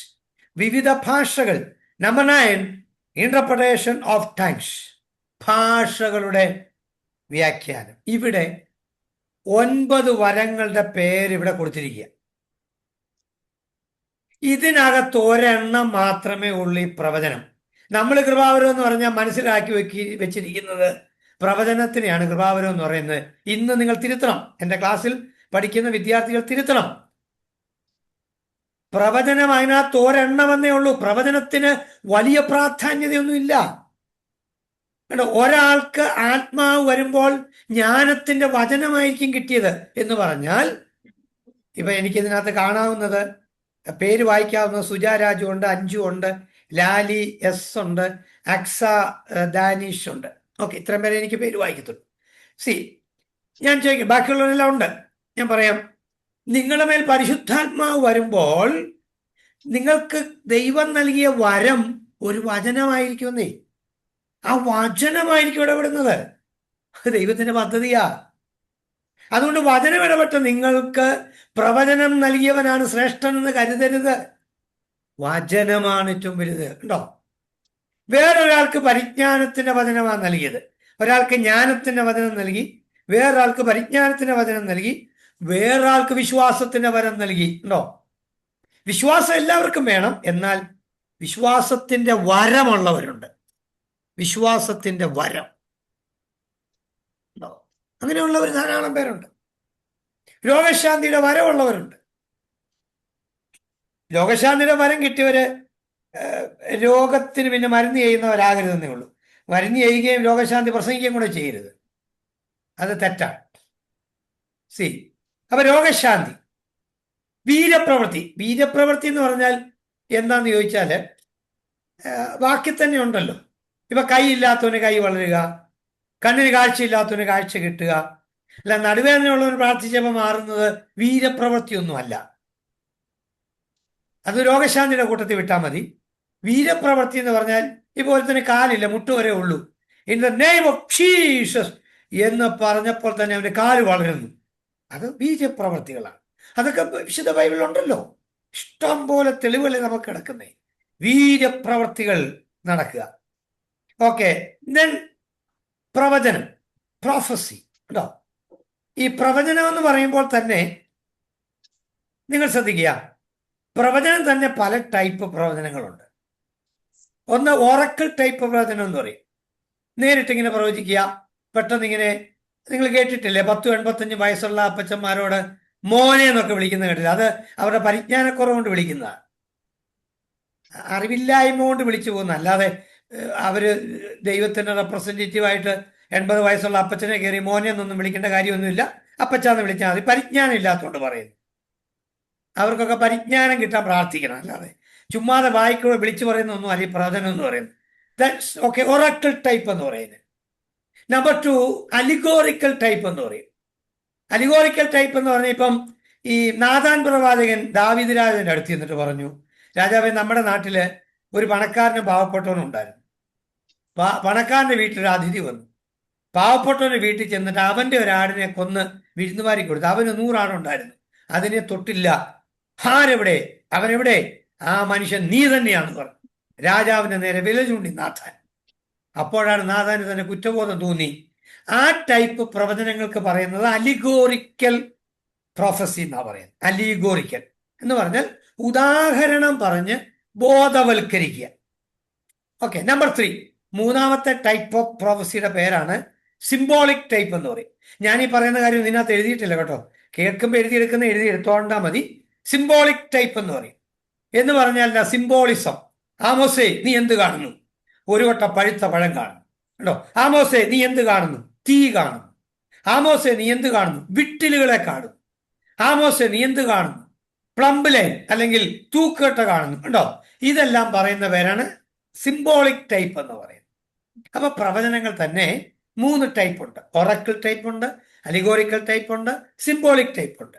വിവിധ ഭാഷകൾ. നമ്പർ 9 ഇന്റർപ്രിട്ടേഷൻ ഓഫ് ടങ്സ്, ഭാഷകളുടെ വ്യാഖ്യാനം. ഇവിടെ 9 വരങ്ങളുടെ പേര് ഇവിടെ കൊടുത്തിരിക്കുക. ഇതിനകത്ത് ഒരെണ്ണം മാത്രമേ ഉള്ളൂ ഈ പ്രവചനം. നമ്മൾ കൃപാവരം എന്ന് പറഞ്ഞാൽ മനസ്സിലാക്കി വെച്ചിരിക്കുന്നത് പ്രവചനത്തിനെയാണ് കൃപാവരം എന്ന് പറയുന്നത്. ഇന്ന് നിങ്ങൾ തിരുത്തണം, എൻ്റെ ക്ലാസ്സിൽ പഠിക്കുന്ന വിദ്യാർത്ഥികൾ തിരുത്തണം. പ്രവചനം അതിനകത്ത് ഒരെണ്ണമെന്നേ ഉള്ളൂ. പ്രവചനത്തിന് വലിയ പ്രാധാന്യതയൊന്നുമില്ല. ഒരാൾക്ക് ആത്മാവ് വരുമ്പോൾ ജ്ഞാനത്തിന്റെ വചനമായിരിക്കും കിട്ടിയത് എന്ന് പറഞ്ഞാൽ, ഇപ്പൊ എനിക്കിതിനകത്ത് കാണാവുന്നത്, പേര് വായിക്കാവുന്ന സുജാ രാജു ഉണ്ട്, അഞ്ജു ഉണ്ട്, ലാലി എസ് ഉണ്ട്, അക്സ ദാനിഷ് ഉണ്ട്. ഓക്കെ, ഇത്രയും പേരെ എനിക്ക് പേര് വായിക്കത്തുള്ളൂ. ഞാൻ ചോദിക്കും, ബാക്കിയുള്ളവരെല്ലാം ഉണ്ട്. ഞാൻ പറയാം, നിങ്ങളുടെ മേൽ പരിശുദ്ധാത്മാവ് വരുമ്പോൾ നിങ്ങൾക്ക് ദൈവം നൽകിയ വരം ഒരു വചനമായിരിക്കുമെന്നേ. ആ വചനമായിരിക്കും ഇടപെടുന്നത്. ദൈവത്തിന്റെ പദ്ധതിയാ. അതുകൊണ്ട് വചനം ഇടപെട്ട് നിങ്ങൾക്ക് പ്രവചനം നൽകിയവനാണ് ശ്രേഷ്ഠൻ എന്ന് കരുതരുത്. വചനമാണ് ഏറ്റവും വലുത്. ഉണ്ടോ? വേറൊരാൾക്ക് പരിജ്ഞാനത്തിന്റെ വചനമാണ് നൽകിയത്. ഒരാൾക്ക് ജ്ഞാനത്തിന്റെ വചനം നൽകി, വേറൊരാൾക്ക് പരിജ്ഞാനത്തിന്റെ വചനം നൽകി, വേറൊരാൾക്ക് വിശ്വാസത്തിന്റെ വരം നൽകി. ഉണ്ടോ? വിശ്വാസം എല്ലാവർക്കും വേണം. എന്നാൽ വിശ്വാസത്തിന്റെ വരമുള്ളവരുണ്ട്. വിശ്വാസത്തിന്റെ വരം ഉണ്ടോ? അങ്ങനെയുള്ളവർ ധാരാളം പേരുണ്ട്. രോഗശാന്തിയുടെ വരമുള്ളവരുണ്ട്. രോഗശാന്തിയുടെ വരം കിട്ടിയവര് രോഗത്തിന് പിന്നെ മരുന്ന് ചെയ്യുന്നവരാകരുതെന്നേ ഉള്ളൂ. മരുന്ന് ചെയ്യുകയും രോഗശാന്തി പ്രസംഗിക്കുകയും കൂടെ ചെയ്യരുത്. അത് തെറ്റാണ്. അപ്പൊ രോഗശാന്തി. വീര്യപ്രവൃത്തി. വീര്യപ്രവൃത്തി എന്ന് പറഞ്ഞാൽ എന്താന്ന് ചോദിച്ചാല് വാക്യം തന്നെ ഉണ്ടല്ലോ. ഇപ്പൊ കൈ ഇല്ലാത്തവന് കൈ വളരുക, കണ്ണിന് കാഴ്ചയില്ലാത്തവന് കാഴ്ച കിട്ടുക, അല്ല നടുവേദനയുള്ളവന് പ്രാർത്ഥിച്ചപ്പോൾ മാറുന്നത് വീര്യപ്രവൃത്തിയൊന്നുമല്ല. അത് രോഗശാന്തിയുടെ കൂട്ടത്തിൽ വിട്ടാൽ മതി. വീര്യപ്രവൃത്തി എന്ന് പറഞ്ഞാൽ ഇപ്പോൾ ഒരുത്തന് കാലില്ല, മുട്ടുവരെ ഉള്ളൂ. In the name of Jesus എന്ന് പറഞ്ഞപ്പോൾ തന്നെ അവന്റെ കാല് വളരുന്നു. അത് വീര്യപ്രവൃത്തികളാണ്. അതൊക്കെ വിശുദ്ധ ബൈബിളിലുണ്ടല്ലോ. ഇഷ്ടം പോലെ തെളിവുകൾ നമുക്ക് കിടക്കുന്നേ. വീര്യപ്രവൃത്തികൾ നടക്കുക. ഓക്കെ, ദെൻ പ്രവചനം, പ്രൊഫസി. ഉണ്ടോ? ഈ പ്രവചനം എന്ന് പറയുമ്പോൾ തന്നെ നിങ്ങൾ ശ്രദ്ധിക്കുക, പ്രവചനം തന്നെ പല ടൈപ്പ് പ്രവചനങ്ങളുണ്ട്. ഒന്ന് ഓറക്കിൾ ടൈപ്പ് പ്രവചനം എന്ന് പറയും. നേരിട്ടിങ്ങനെ പ്രവചിക്കുക. പെട്ടെന്ന് ഇങ്ങനെ, നിങ്ങൾ കേട്ടിട്ടില്ലേ 10-85 വയസ്സുള്ള അപ്പച്ചന്മാരോട് മോനെ എന്നൊക്കെ വിളിക്കുന്ന കേട്ടില്ല? അത് അവരുടെ പരിജ്ഞാനക്കുറവ് കൊണ്ട് വിളിക്കുന്നതാണ്, അറിവില്ലായ്മ കൊണ്ട് വിളിച്ചു പോകുന്ന. അല്ലാതെ അവര് ദൈവത്തിന്റെ റെപ്രസെന്റേറ്റീവായിട്ട് 80 വയസ്സുള്ള അപ്പച്ചനെ കയറി മോനെ എന്നൊന്നും വിളിക്കേണ്ട കാര്യമൊന്നുമില്ല. അപ്പച്ചാന്ന് വിളിച്ചാൽ മതി. പരിജ്ഞാനം ഇല്ലാത്തതുകൊണ്ട് പറയുന്നു. അവർക്കൊക്കെ പരിജ്ഞാനം കിട്ടാൻ പ്രാർത്ഥിക്കണം. അല്ലാതെ ചുമ്മാതെ വായിക്കൂടെ വിളിച്ചു പറയുന്നൊന്നും അല്ല ഈ പ്രവചനം എന്ന് പറയുന്നത്. That's okay. ഒറക്കിൾ ടൈപ്പ് എന്ന് പറയുന്നത്. നമ്പർ 2 അലിഗോറിക്കൽ ടൈപ്പ് എന്ന് പറയും. അലിഗോറിക്കൽ ടൈപ്പ് എന്ന് പറഞ്ഞാൽ ഇപ്പം ഈ നാഥാൻ പ്രവാചകൻ ദാവീദ് രാജാവിന്റെ അടുത്ത് ചെന്നിട്ട് പറഞ്ഞു, രാജാവേ, നമ്മുടെ നാട്ടില് ഒരു പണക്കാരനും പാവപ്പെട്ടവനും ഉണ്ടായിരുന്നു. പണക്കാരന്റെ വീട്ടിൽ അതിഥി വന്നു. പാവപ്പെട്ടവന്റെ വീട്ടിൽ ചെന്നിട്ട് അവന്റെ ഒരാടിനെ കൊന്ന് വിരുന്നുമാരി കൊടുത്തു. അവന് 100 ആടുണ്ടായിരുന്നു, അതിനെ തൊട്ടില്ല. ആരെവിടെ? അവനെവിടെ? ആ മനുഷ്യൻ നീ തന്നെയാണെന്ന് പറഞ്ഞു. രാജാവിന്റെ നേരെ വില ചൂണ്ടി നാഥാൻ. അപ്പോഴാണ് നാഥാന് തന്നെ കുറ്റബോധം തോന്നി. ആ ടൈപ്പ് പ്രവചനങ്ങൾക്ക് പറയുന്നത് അലിഗോറിക്കൽ പ്രൊഫസി എന്നാ പറയുന്നത്. അലിഗോറിക്കൽ എന്ന് പറഞ്ഞാൽ ഉദാഹരണം പറഞ്ഞ് ബോധവൽക്കരിക്കുക. ഓക്കെ. നമ്പർ 3, മൂന്നാമത്തെ ടൈപ്പ് ഓഫ് പ്രൊഫസിയുടെ പേരാണ് സിംബോളിക് ടൈപ്പ് എന്ന് പറയും. ഞാൻ ഈ പറയുന്ന കാര്യം ഇതിനകത്ത് എഴുതിയിട്ടില്ല കേട്ടോ. കേൾക്കുമ്പോൾ എഴുതി എടുത്തോണ്ടാ മതി. സിംബോളിക് ടൈപ്പ് എന്ന് പറയും. എന്ന് പറഞ്ഞാൽ സിംബോളിസം. ആമോസേ, നീ എന്ത് കാണുന്നു? ഒരു വട്ട പഴുത്ത പഴം കാണുന്നു. കേട്ടോ. ആമോസേ, നീ എന്ത് കാണുന്നു? തീ കാണുന്നു. ആമോസേ, നീ എന്ത് കാണുന്നു? വിട്ടിലുകളെ കാണുന്നു. ആമോസേ, നീ എന്ത് കാണുന്നു? പ്ലംബിലെ അല്ലെങ്കിൽ തൂക്കട്ട കാണുന്നു. ഉണ്ടോ? ഇതെല്ലാം പറയുന്ന പേരാണ് സിംബോളിക് ടൈപ്പ് എന്ന് പറയുന്നത്. അപ്പൊ പ്രവചനങ്ങൾ തന്നെ 3 ടൈപ്പ് ഉണ്ട്. ഒറക്കിൾ ടൈപ്പ് ഉണ്ട്, അലിഗോറിക്കൽ ടൈപ്പ് ഉണ്ട്, സിംബോളിക് ടൈപ്പ് ഉണ്ട്.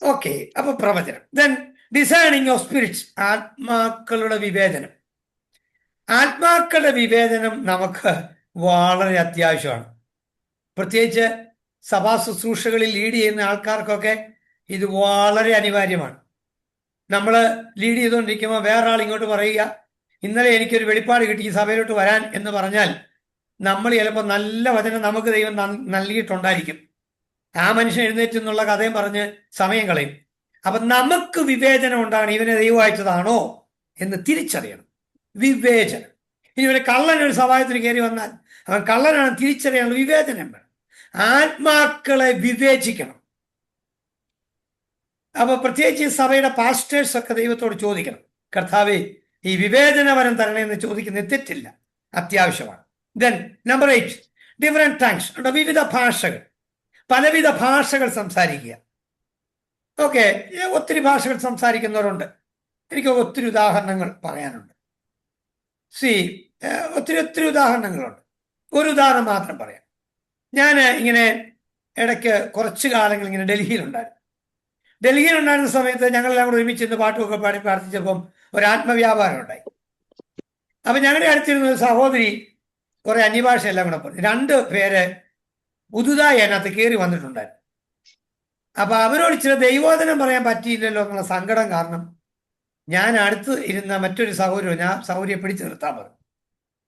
ഓക്കെ, അപ്പൊ പ്രവചനം. ദെൻ ഡിസൈനിങ് ഓഫ് സ്പിരിറ്റ്സ്, ആത്മാക്കളുടെ വിവേചനം. ആത്മാക്കളുടെ വിവേചനം നമുക്ക് വളരെ അത്യാവശ്യമാണ്. പ്രത്യേകിച്ച് സഭാ ശുശ്രൂഷകളിൽ ലീഡ് ചെയ്യുന്ന ആൾക്കാർക്കൊക്കെ ഇത് വളരെ അനിവാര്യമാണ്. നമ്മൾ ലീഡ് ചെയ്തുകൊണ്ടിരിക്കുമ്പോൾ വേറൊരാൾ ഇങ്ങോട്ട് പറയുക, ഇന്നലെ എനിക്കൊരു വെളിപ്പാട് കിട്ടി ഈ സഭയിലോട്ട് വരാൻ എന്ന് പറഞ്ഞാൽ നമ്മൾ ചിലപ്പോൾ നല്ല വചനം നമുക്ക് ദൈവം നൽകിയിട്ടുണ്ടായിരിക്കും. ആ മനുഷ്യൻ എഴുന്നേറ്റ് എന്നുള്ള കഥയും പറഞ്ഞ് സമയം കളയും. അപ്പം നമുക്ക് വിവേചനം ഉണ്ടാകണം, ഇവനെ ദൈവം അയച്ചതാണോ എന്ന് തിരിച്ചറിയണം. വിവേചനം. ഇനി ഒരു കള്ളൻ ഒരു സഭായത്തിന് കയറി വന്നാൽ അവൻ കള്ളനാണ് തിരിച്ചറിയാനുള്ള വിവേചനം വേണം. ആത്മാക്കളെ വിവേചിക്കണം. അപ്പൊ പ്രത്യേകിച്ച് സഭയുടെ പാസ്റ്റേഴ്സ് ഒക്കെ ദൈവത്തോട് ചോദിക്കണം, കർത്താവേ ഈ വിവേചനവരം തരണമെന്ന് ചോദിക്കുന്നത് തെറ്റില്ല, അത്യാവശ്യമാണ്. Then number 8, different tongues. വിവിധ ഭാഷകൾ, പലവിധ ഭാഷകൾ സംസാരിക്കുക. ഓക്കെ, ഒത്തിരി ഭാഷകൾ സംസാരിക്കുന്നവരുണ്ട്. എനിക്ക് ഒത്തിരി ഉദാഹരണങ്ങൾ പറയാനുണ്ട്. ഒത്തിരി ഉദാഹരണങ്ങളുണ്ട്. ഒരു ഉദാഹരണം മാത്രം പറയാം. ഞാൻ ഇങ്ങനെ ഇടയ്ക്ക് കുറച്ച് കാലങ്ങൾ ഇങ്ങനെ ഡൽഹിയിലുണ്ടായിരുന്ന സമയത്ത് ഞങ്ങളെല്ലാം കൂടെ ഒരുമിച്ച് ഇന്ന് പാട്ടുമൊക്കെ പാടി പ്രാർത്ഥിച്ചപ്പം ഒരു ആത്മവ്യാപാരം ഉണ്ടായി. അപ്പം ഞങ്ങളുടെ അടുത്തിരുന്ന ഒരു സഹോദരി കുറെ അന്യഭാഷ എല്ലാം കൂടെ പറഞ്ഞു. 2 പേര് പുതുതായി അതിനകത്ത് കയറി വന്നിട്ടുണ്ടായിരുന്നു. അപ്പൊ അവരോട് ഇച്ചിരി ദൈവോധനം പറയാൻ പറ്റിയില്ലല്ലോ എന്നുള്ള സങ്കടം കാരണം ഞാൻ അടുത്ത് ഇരുന്ന മറ്റൊരു സഹോദരിയെ പിടിച്ചു നിർത്താൻ പറഞ്ഞു,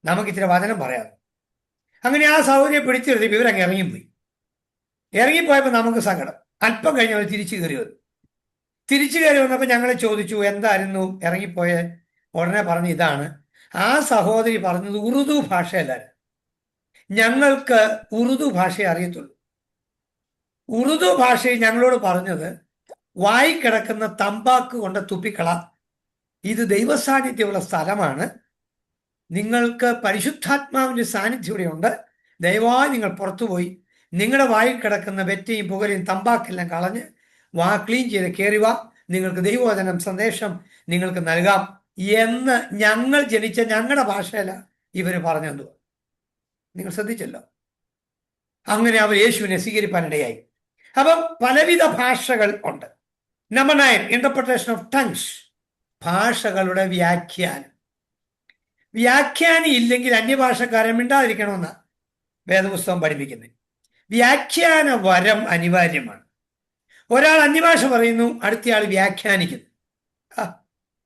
നമുക്ക് ഇച്ചിരി വചനം പറയാതെ. അങ്ങനെ ആ സഹോദരിയെ പിടിച്ചു നിർത്തി ഇവരങ്ങ് ഇറങ്ങിപ്പോയപ്പോൾ നമുക്ക് സങ്കടം. അല്പം കഴിഞ്ഞ് അവർ തിരിച്ചു കയറി വന്നപ്പോൾ ഞങ്ങളെ ചോദിച്ചു എന്തായിരുന്നു ഇറങ്ങിപ്പോയ. ഉടനെ പറഞ്ഞു ഇതാണ്. ആ സഹോദരി പറഞ്ഞത് ഉറുദു ഭാഷയല്ലായിരുന്നു. ഞങ്ങൾക്ക് ഉറുദു ഭാഷയെ അറിയത്തുള്ളൂ. ഉറുദു ഭാഷയിൽ ഞങ്ങളോട് പറഞ്ഞത് വായി കിടക്കുന്ന തമ്പാക്ക് കൊണ്ട് തുപ്പിക്കള, ഇത് ദൈവസാന്നിധ്യമുള്ള സ്ഥലമാണ്, നിങ്ങൾക്ക് പരിശുദ്ധാത്മാവിന്റെ സാന്നിധ്യം ഇവിടെയുണ്ട്, ദയവായി നിങ്ങൾ പുറത്തുപോയി നിങ്ങളുടെ വായിൽ കിടക്കുന്ന വെറ്റയും പുകയും തമ്പാക്കെല്ലാം കളഞ്ഞ് ക്ലീൻ ചെയ്ത് കയറി വാ, നിങ്ങൾക്ക് ദൈവവചനം സന്ദേശം നിങ്ങൾക്ക് നൽകാം എന്ന് ഞങ്ങൾ ജനിച്ച ഞങ്ങളുടെ ഭാഷയല്ല ഇവര് പറഞ്ഞെന്നു. നിങ്ങൾ ശ്രദ്ധിച്ചല്ലോ. അങ്ങനെ അവർ യേശുവിനെ സ്വീകരിപ്പാനിടയായി. അപ്പം പലവിധ ഭാഷകൾ ഉണ്ട്. നമ്പർ 9, ഇന്റർപ്രിട്ടേഷൻ ഓഫ് ടങ്സ്, ഭാഷകളുടെ വ്യാഖ്യാനം. വ്യാഖ്യാനം ഇല്ലെങ്കിൽ അന്യഭാഷക്കാരൻ മിണ്ടാതിരിക്കണമെന്ന് വേദപുസ്തകം പഠിപ്പിക്കുന്നത്. വ്യാഖ്യാന വരം അനിവാര്യമാണ്. ഒരാൾ അന്യഭാഷ പറയുന്നു, അടുത്തയാൾ വ്യാഖ്യാനിക്കുന്നു.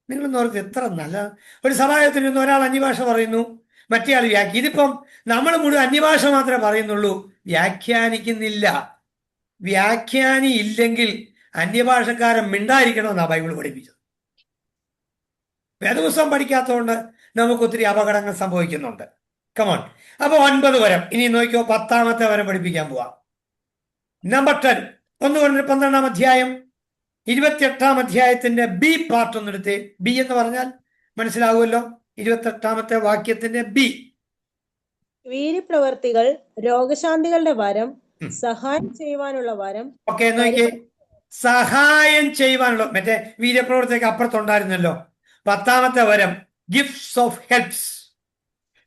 നിങ്ങളൊന്ന് ഓർത്ത് എത്ര നല്ല ഒരു സഭായത്തിൽ നിന്ന് ഒരാൾ അന്യഭാഷ പറയുന്നു, മറ്റേയാൾ ഇതിപ്പം നമ്മൾ മുഴുവൻ അന്യഭാഷ മാത്രമേ പറയുന്നുള്ളൂ, വ്യാഖ്യാനിക്കുന്നില്ല. വ്യാഖ്യാനി ഇല്ലെങ്കിൽ അന്യഭാഷക്കാരൻ മിണ്ടായിരിക്കണമെന്നാണ് ബൈബിൾ പഠിപ്പിച്ചത്. വേദപുസ്തകം പഠിക്കാത്തതുകൊണ്ട് നമുക്ക് ഒത്തിരി അപകടങ്ങൾ സംഭവിക്കുന്നുണ്ട്. കമോൺ. അപ്പൊ 9 വരം. ഇനി നോക്കിയോ, 10ാമത്തെ വരം പഠിപ്പിക്കാൻ പോവാം. നമ്പർ 10, 1 Corinthians 12-ാം അധ്യായം 28-ാം അധ്യായത്തിന്റെ ബി പാർട്ട് ഒന്നെടുത്ത്. ബി എന്ന് പറഞ്ഞാൽ മനസ്സിലാകുമല്ലോ, 28ാമത്തെ വാക്യത്തിന്റെ ബി. വീര്യപ്രവർത്തികൾ, രോഗശാന്തികളുടെ വരം, സഹായം ചെയ്യുവാനുള്ള വരം. ഓക്കെ, നോക്കിയേ, സഹായം ചെയ്യുവാനുള്ള, മറ്റേ വീര്യപ്രവർത്തിക്ക് അപ്പുറത്തുണ്ടായിരുന്നല്ലോ. 10ാമത്തെ വരം ഗിഫ്റ്റ്സ് ഓഫ് ഹെൽപ്സ്,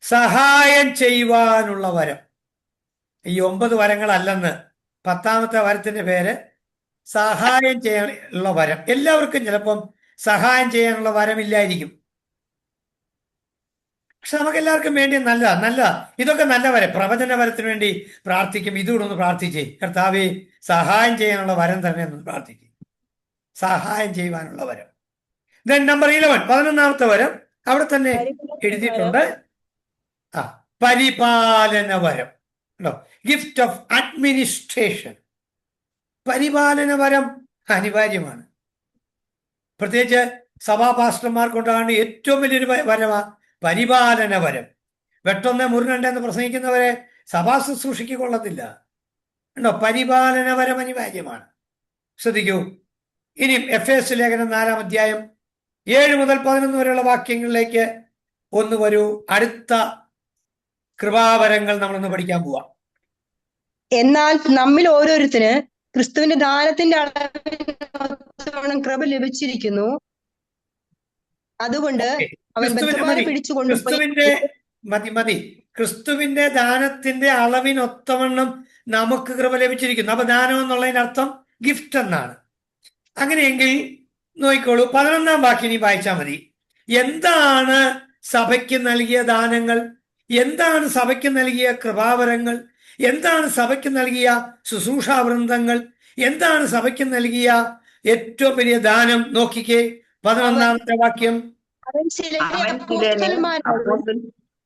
സഹായം ചെയ്യുവാനുള്ള വരം. ഈ 9 വരങ്ങളല്ലെന്ന്. 10ാമത്തെ വരത്തിന്റെ പേര് സഹായം ചെയ്യാനുള്ള വരം. എല്ലാവർക്കും ചിലപ്പം സഹായം ചെയ്യാനുള്ള വരമില്ലായിരിക്കും, പക്ഷെ നമുക്ക് എല്ലാവർക്കും വേണ്ടി നല്ലതാ. ഇതൊക്കെ നല്ല വരം. പ്രവചന വരത്തിന് വേണ്ടി പ്രാർത്ഥിക്കും. ഇതുകൂടെ ഒന്ന് പ്രാർത്ഥിച്ചേ, കർത്താവേ സഹായം ചെയ്യാനുള്ള വരം തന്നെ എന്ന് പ്രാർത്ഥിക്കും. സഹായം ചെയ്യുവാനുള്ള വരം. ദെൻ നമ്പർ 11, 11ാമത്തെ വരം അവിടെ തന്നെ എഴുതിയിട്ടുണ്ട്. പരിപാലന വരം. Gift of administration. പരിപാലന വരം അനിവാര്യമാണ്. പ്രത്യേകിച്ച് സഭാ പാസ്റ്റർമാർക്കുണ്ടാകുന്ന ഏറ്റവും വലിയൊരു വരമാ പരിപാലന വരം. വെട്ടൊന്ന് മുറുകണ്ടെന്ന് പ്രസംഗിക്കുന്നവരെ സഭാ ശുശ്രൂഷയ്ക്ക് കൊള്ളത്തില്ല. പരിപാലന വരം അനിവാര്യമാണ്. ശ്രദ്ധിക്കൂ. ഇനി എഫേസ്യ ലേഖനം 4-ാം അധ്യായം 7 മുതൽ 11 വരെയുള്ള വാക്യങ്ങളിലേക്ക് ഒന്ന് വരൂ. അടുത്ത കൃപാവരങ്ങൾ നമ്മളൊന്ന് പഠിക്കാൻ പോവാം. എന്നാൽ നമ്മിൽ ഓരോരുത്തന് ക്രിസ്തുവിന്റെ ദാനത്തിന്റെ അളവിനോളം കൃപ ലഭിച്ചിരിക്കുന്നു. അതുകൊണ്ട് അവൻ ബദ്ധന്മാരെ പിടിച്ചുകൊണ്ട് ക്രിസ്തുവിന്റെ മതി മതി. ക്രിസ്തുവിന്റെ ദാനത്തിന്റെ അളവിനൊത്തവണ്ണം നമുക്ക് കൃപ ലഭിച്ചിരിക്കുന്നു. അപ്പൊ ദാനം എന്നുള്ളതിന്റെ അർത്ഥം ഗിഫ്റ്റ് എന്നാണ്. അങ്ങനെയെങ്കിൽ നോക്കിക്കോളൂ, 11-ാം വാക്യം ഇനി വായിച്ചാൽ മതി. എന്താണ് സഭയ്ക്ക് നൽകിയ ദാനങ്ങൾ? എന്താണ് സഭയ്ക്ക് നൽകിയ കൃപാവരങ്ങൾ? എന്താണ് സഭയ്ക്ക് നൽകിയ ശുശ്രൂഷാവൃന്ദങ്ങൾ? എന്താണ് സഭയ്ക്ക് നൽകിയ ഏറ്റവും വലിയ ദാനം? നോക്കിക്കേ 11-ാമത്തെ വാക്യം. അവൻ ചിലരെ അവൻ ചിലരെ അപ്പോസ്തലന്മാരായും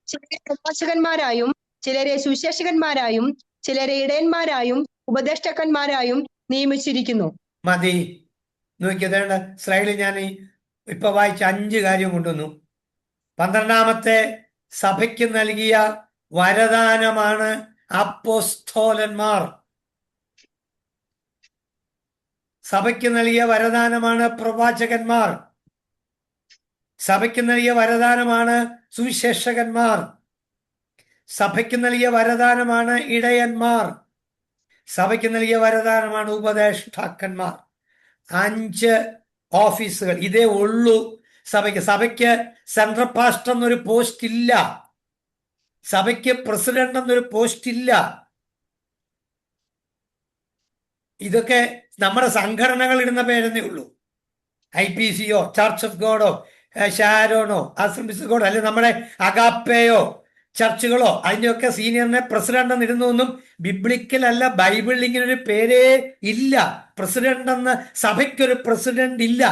ചിലരെ പ്രവാചകന്മാരായും ചിലരെ സുവിശേഷകന്മാരായും ചിലരെ ഇടയന്മാരായും ഉപദേഷ്ടാക്കന്മാരായും നിയമിച്ചിരിക്കുന്നു. മതി. നോക്കിയതേണ്ട സ്ലൈഡിൽ ഞാൻ ഇപ്പൊ വായിച്ച 5 കാര്യം കൊണ്ടുവന്നു. 12-ാമത്തെ സഭയ്ക്ക് നൽകിയ വരദാനമാണ് അപ്പോസ്തോലന്മാർ. സഭയ്ക്ക് നൽകിയ വരദാനമാണ് പ്രവാചകന്മാർ. സഭയ്ക്ക് നൽകിയ വരദാനമാണ് സുവിശേഷകന്മാർ. സഭയ്ക്ക് നൽകിയ വരദാനമാണ് ഇടയന്മാർ. സഭയ്ക്ക് നൽകിയ വരദാനമാണ് ഉപദേഷ്ടാക്കന്മാർ. 5 ഓഫീസുകൾ ഇതേ ഉള്ളൂ സഭയ്ക്ക്. സഭയ്ക്ക് സെൻട്രൽ പാസ്റ്റർ എന്നൊരു പോസ്റ്റ് ഇല്ല. സഭയ്ക്ക് പ്രസിഡന്റ് എന്നൊരു പോസ്റ്റ് ഇല്ല. ഇതൊക്കെ നമ്മുടെ സംഘടനകൾ ഇടുന്ന പേരെന്നേ ഉള്ളൂ. IPCയോ ചർച്ച് ഓഫ് ഗോഡോ ഷാരോണോ അസംബ്ലീസ് ഗോഡോ അല്ലെ നമ്മുടെ അഗാപ്പയോ ചർച്ചുകളോ അതിൻ്റെയൊക്കെ സീനിയറിനെ പ്രസിഡന്റ് എന്ന് ഇടുന്നൊന്നും ബിബ്ലിക്കൽ അല്ല. ബൈബിളിൽ ഇങ്ങനെ ഒരു പേരേ ഇല്ല. പ്രസിഡന്റ് എന്ന് സഭയ്ക്കൊരു പ്രസിഡന്റ് ഇല്ല.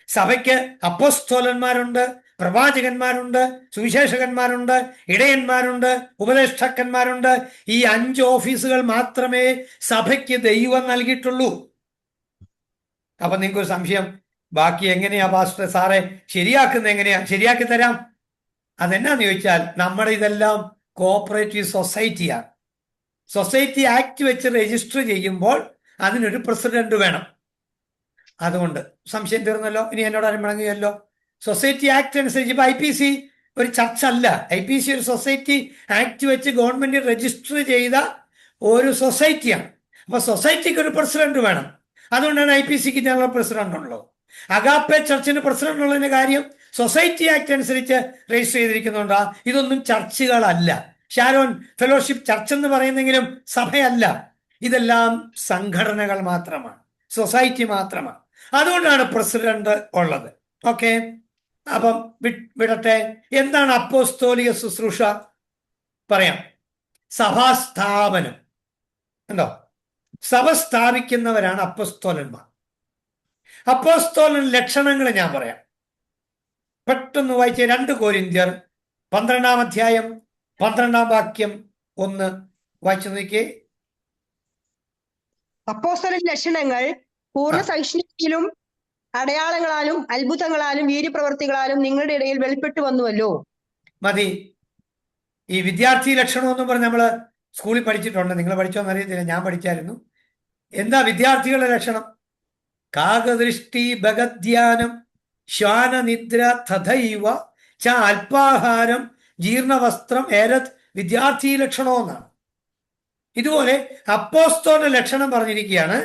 സഭയ്ക്ക് അപ്പോസ്തോലന്മാരുണ്ട്, പ്രവാചകന്മാരുണ്ട്, സുവിശേഷകന്മാരുണ്ട്, ഇടയന്മാരുണ്ട്, ഉപദേഷ്ടാക്കന്മാരുണ്ട്. ഈ 5 ഓഫീസുകൾ മാത്രമേ സഭയ്ക്ക് ദൈവം നൽകിയിട്ടുള്ളൂ. അപ്പൊ നിങ്ങൾക്കൊരു സംശയം, ബാക്കി എങ്ങനെയാ പാസ്റ്റർ സാറെ ശരിയാക്കുന്നത്? എങ്ങനെയാ ശരിയാക്കി തരാം. അതെന്നാന്ന് ചോദിച്ചാൽ, നമ്മുടെ ഇതെല്ലാം കോഓപ്പറേറ്റീവ് സൊസൈറ്റിയാണ്. സൊസൈറ്റി ആക്ട് വെച്ച് രജിസ്റ്റർ ചെയ്യുമ്പോൾ അതിനൊരു പ്രസിഡന്റ് വേണം. അതുകൊണ്ട് സംശയം തീർന്നല്ലോ. ഇനി എന്നോട് അനുമടങ്ങിയല്ലോ. സൊസൈറ്റി ആക്ട് അനുസരിച്ച് ഇപ്പൊ IPC ഒരു ചർച്ചല്ല. IPC ഒരു സൊസൈറ്റി ആക്ട് വെച്ച് ഗവൺമെന്റ് രജിസ്റ്റർ ചെയ്ത ഒരു സൊസൈറ്റിയാണ്. അപ്പൊ സൊസൈറ്റിക്ക് ഒരു പ്രസിഡന്റ് വേണം. അതുകൊണ്ടാണ് IPCക്ക് ജനറൽ പ്രസിഡന്റ് ഉള്ളത്. അഗാപ്പെ ചർച്ചിന് പ്രസിഡന്റ് ഉള്ളതിന്റെ കാര്യം സൊസൈറ്റി ആക്ട് അനുസരിച്ച് രജിസ്റ്റർ ചെയ്തിരിക്കുന്നുണ്ടാ. ഇതൊന്നും ചർച്ചുകളല്ല. ഷാരോൺ ഫെലോഷിപ്പ് ചർച്ച് എന്ന് പറയുന്നെങ്കിലും സഭയല്ല. ഇതെല്ലാം സംഘടനകൾ മാത്രമാണ്, സൊസൈറ്റി മാത്രമാണ്. അതുകൊണ്ടാണ് പ്രസിഡന്റ് ഉള്ളത്. ഓക്കെ, അപ്പം വിടട്ടെ. എന്താണ് അപ്പോസ്തോലിക ശുശ്രൂഷ? പറയാം. സഭാസ്ഥാപനം ഉണ്ടോ? സഭ സ്ഥാപിക്കുന്നവരാണ് അപ്പോസ്തോലന്മാർ. അപ്പോസ്തോലൻ ലക്ഷണങ്ങൾ ഞാൻ പറയാം. പെട്ടെന്ന് വായിച്ച 2 കൊരിന്ത്യർ 12-ാം അധ്യായം 12-ാം വാക്യം 1 വായിച്ചു നോക്കിയേ. അപ്പോസ്തലൻ ലക്ഷണങ്ങൾ പൂർണ്ണ സഹിഷ്ണുതയിലും അടയാളങ്ങളാലും അത്ഭുതങ്ങളാലും വീര്യപ്രവർത്തികളാലും നിങ്ങളുടെ ഇടയിൽ വെളിപ്പെട്ടു വന്നുവല്ലോ. മതി. ഈ വിദ്യാർത്ഥി ലക്ഷണം എന്നും പറഞ്ഞ് നമ്മള് സ്കൂളിൽ പഠിച്ചിട്ടുണ്ട്. നിങ്ങൾ പഠിച്ചോന്ന് അറിയത്തില്ല, ഞാൻ പഠിച്ചായിരുന്നു. എന്താ വിദ്യാർത്ഥികളുടെ ലക്ഷണം? കാകദൃഷ്ടി ഭഗധ്യാനം ശ്വാനനിദ്ര തഥൈവ ച അല്പാഹാരം ജീർണവസ്ത്രം ഏരത് വിദ്യാർത്ഥി ലക്ഷണമെന്നാണ്. ഇതുപോലെ അപ്പോസ്തോലിന്റെ ലക്ഷണം പറഞ്ഞിരിക്കുകയാണ്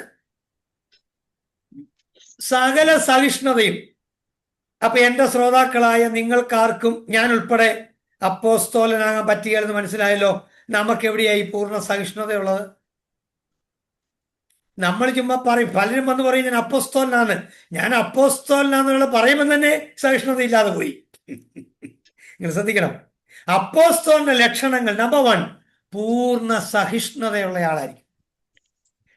സകല സഹിഷ്ണുതയും. അപ്പൊ എന്റെ ശ്രോതാക്കളായ നിങ്ങൾക്കാർക്കും ഞാൻ ഉൾപ്പെടെ അപ്പോസ്തോലനാകാൻ പറ്റുകയെന്ന് മനസ്സിലായല്ലോ. നമുക്ക് എവിടെയായി പൂർണ്ണ സഹിഷ്ണുതയുള്ളത്? നമ്മൾ ചുമ്മാ പറയും, പലരും വന്ന് പറയും ഞാൻ അപ്പോസ്തോലനാണ്, ഞാൻ അപ്പോസ്തോലനാന്നുള്ള പറയുമ്പോൾ തന്നെ സഹിഷ്ണുത ഇല്ലാതെ പോയി. നിങ്ങൾ ശ്രദ്ധിക്കണം. അപ്പോസ്തോലിന്റെ ലക്ഷണങ്ങൾ നമ്പർ 1 പൂർണ്ണ സഹിഷ്ണുതയുള്ള ആളായിരിക്കും.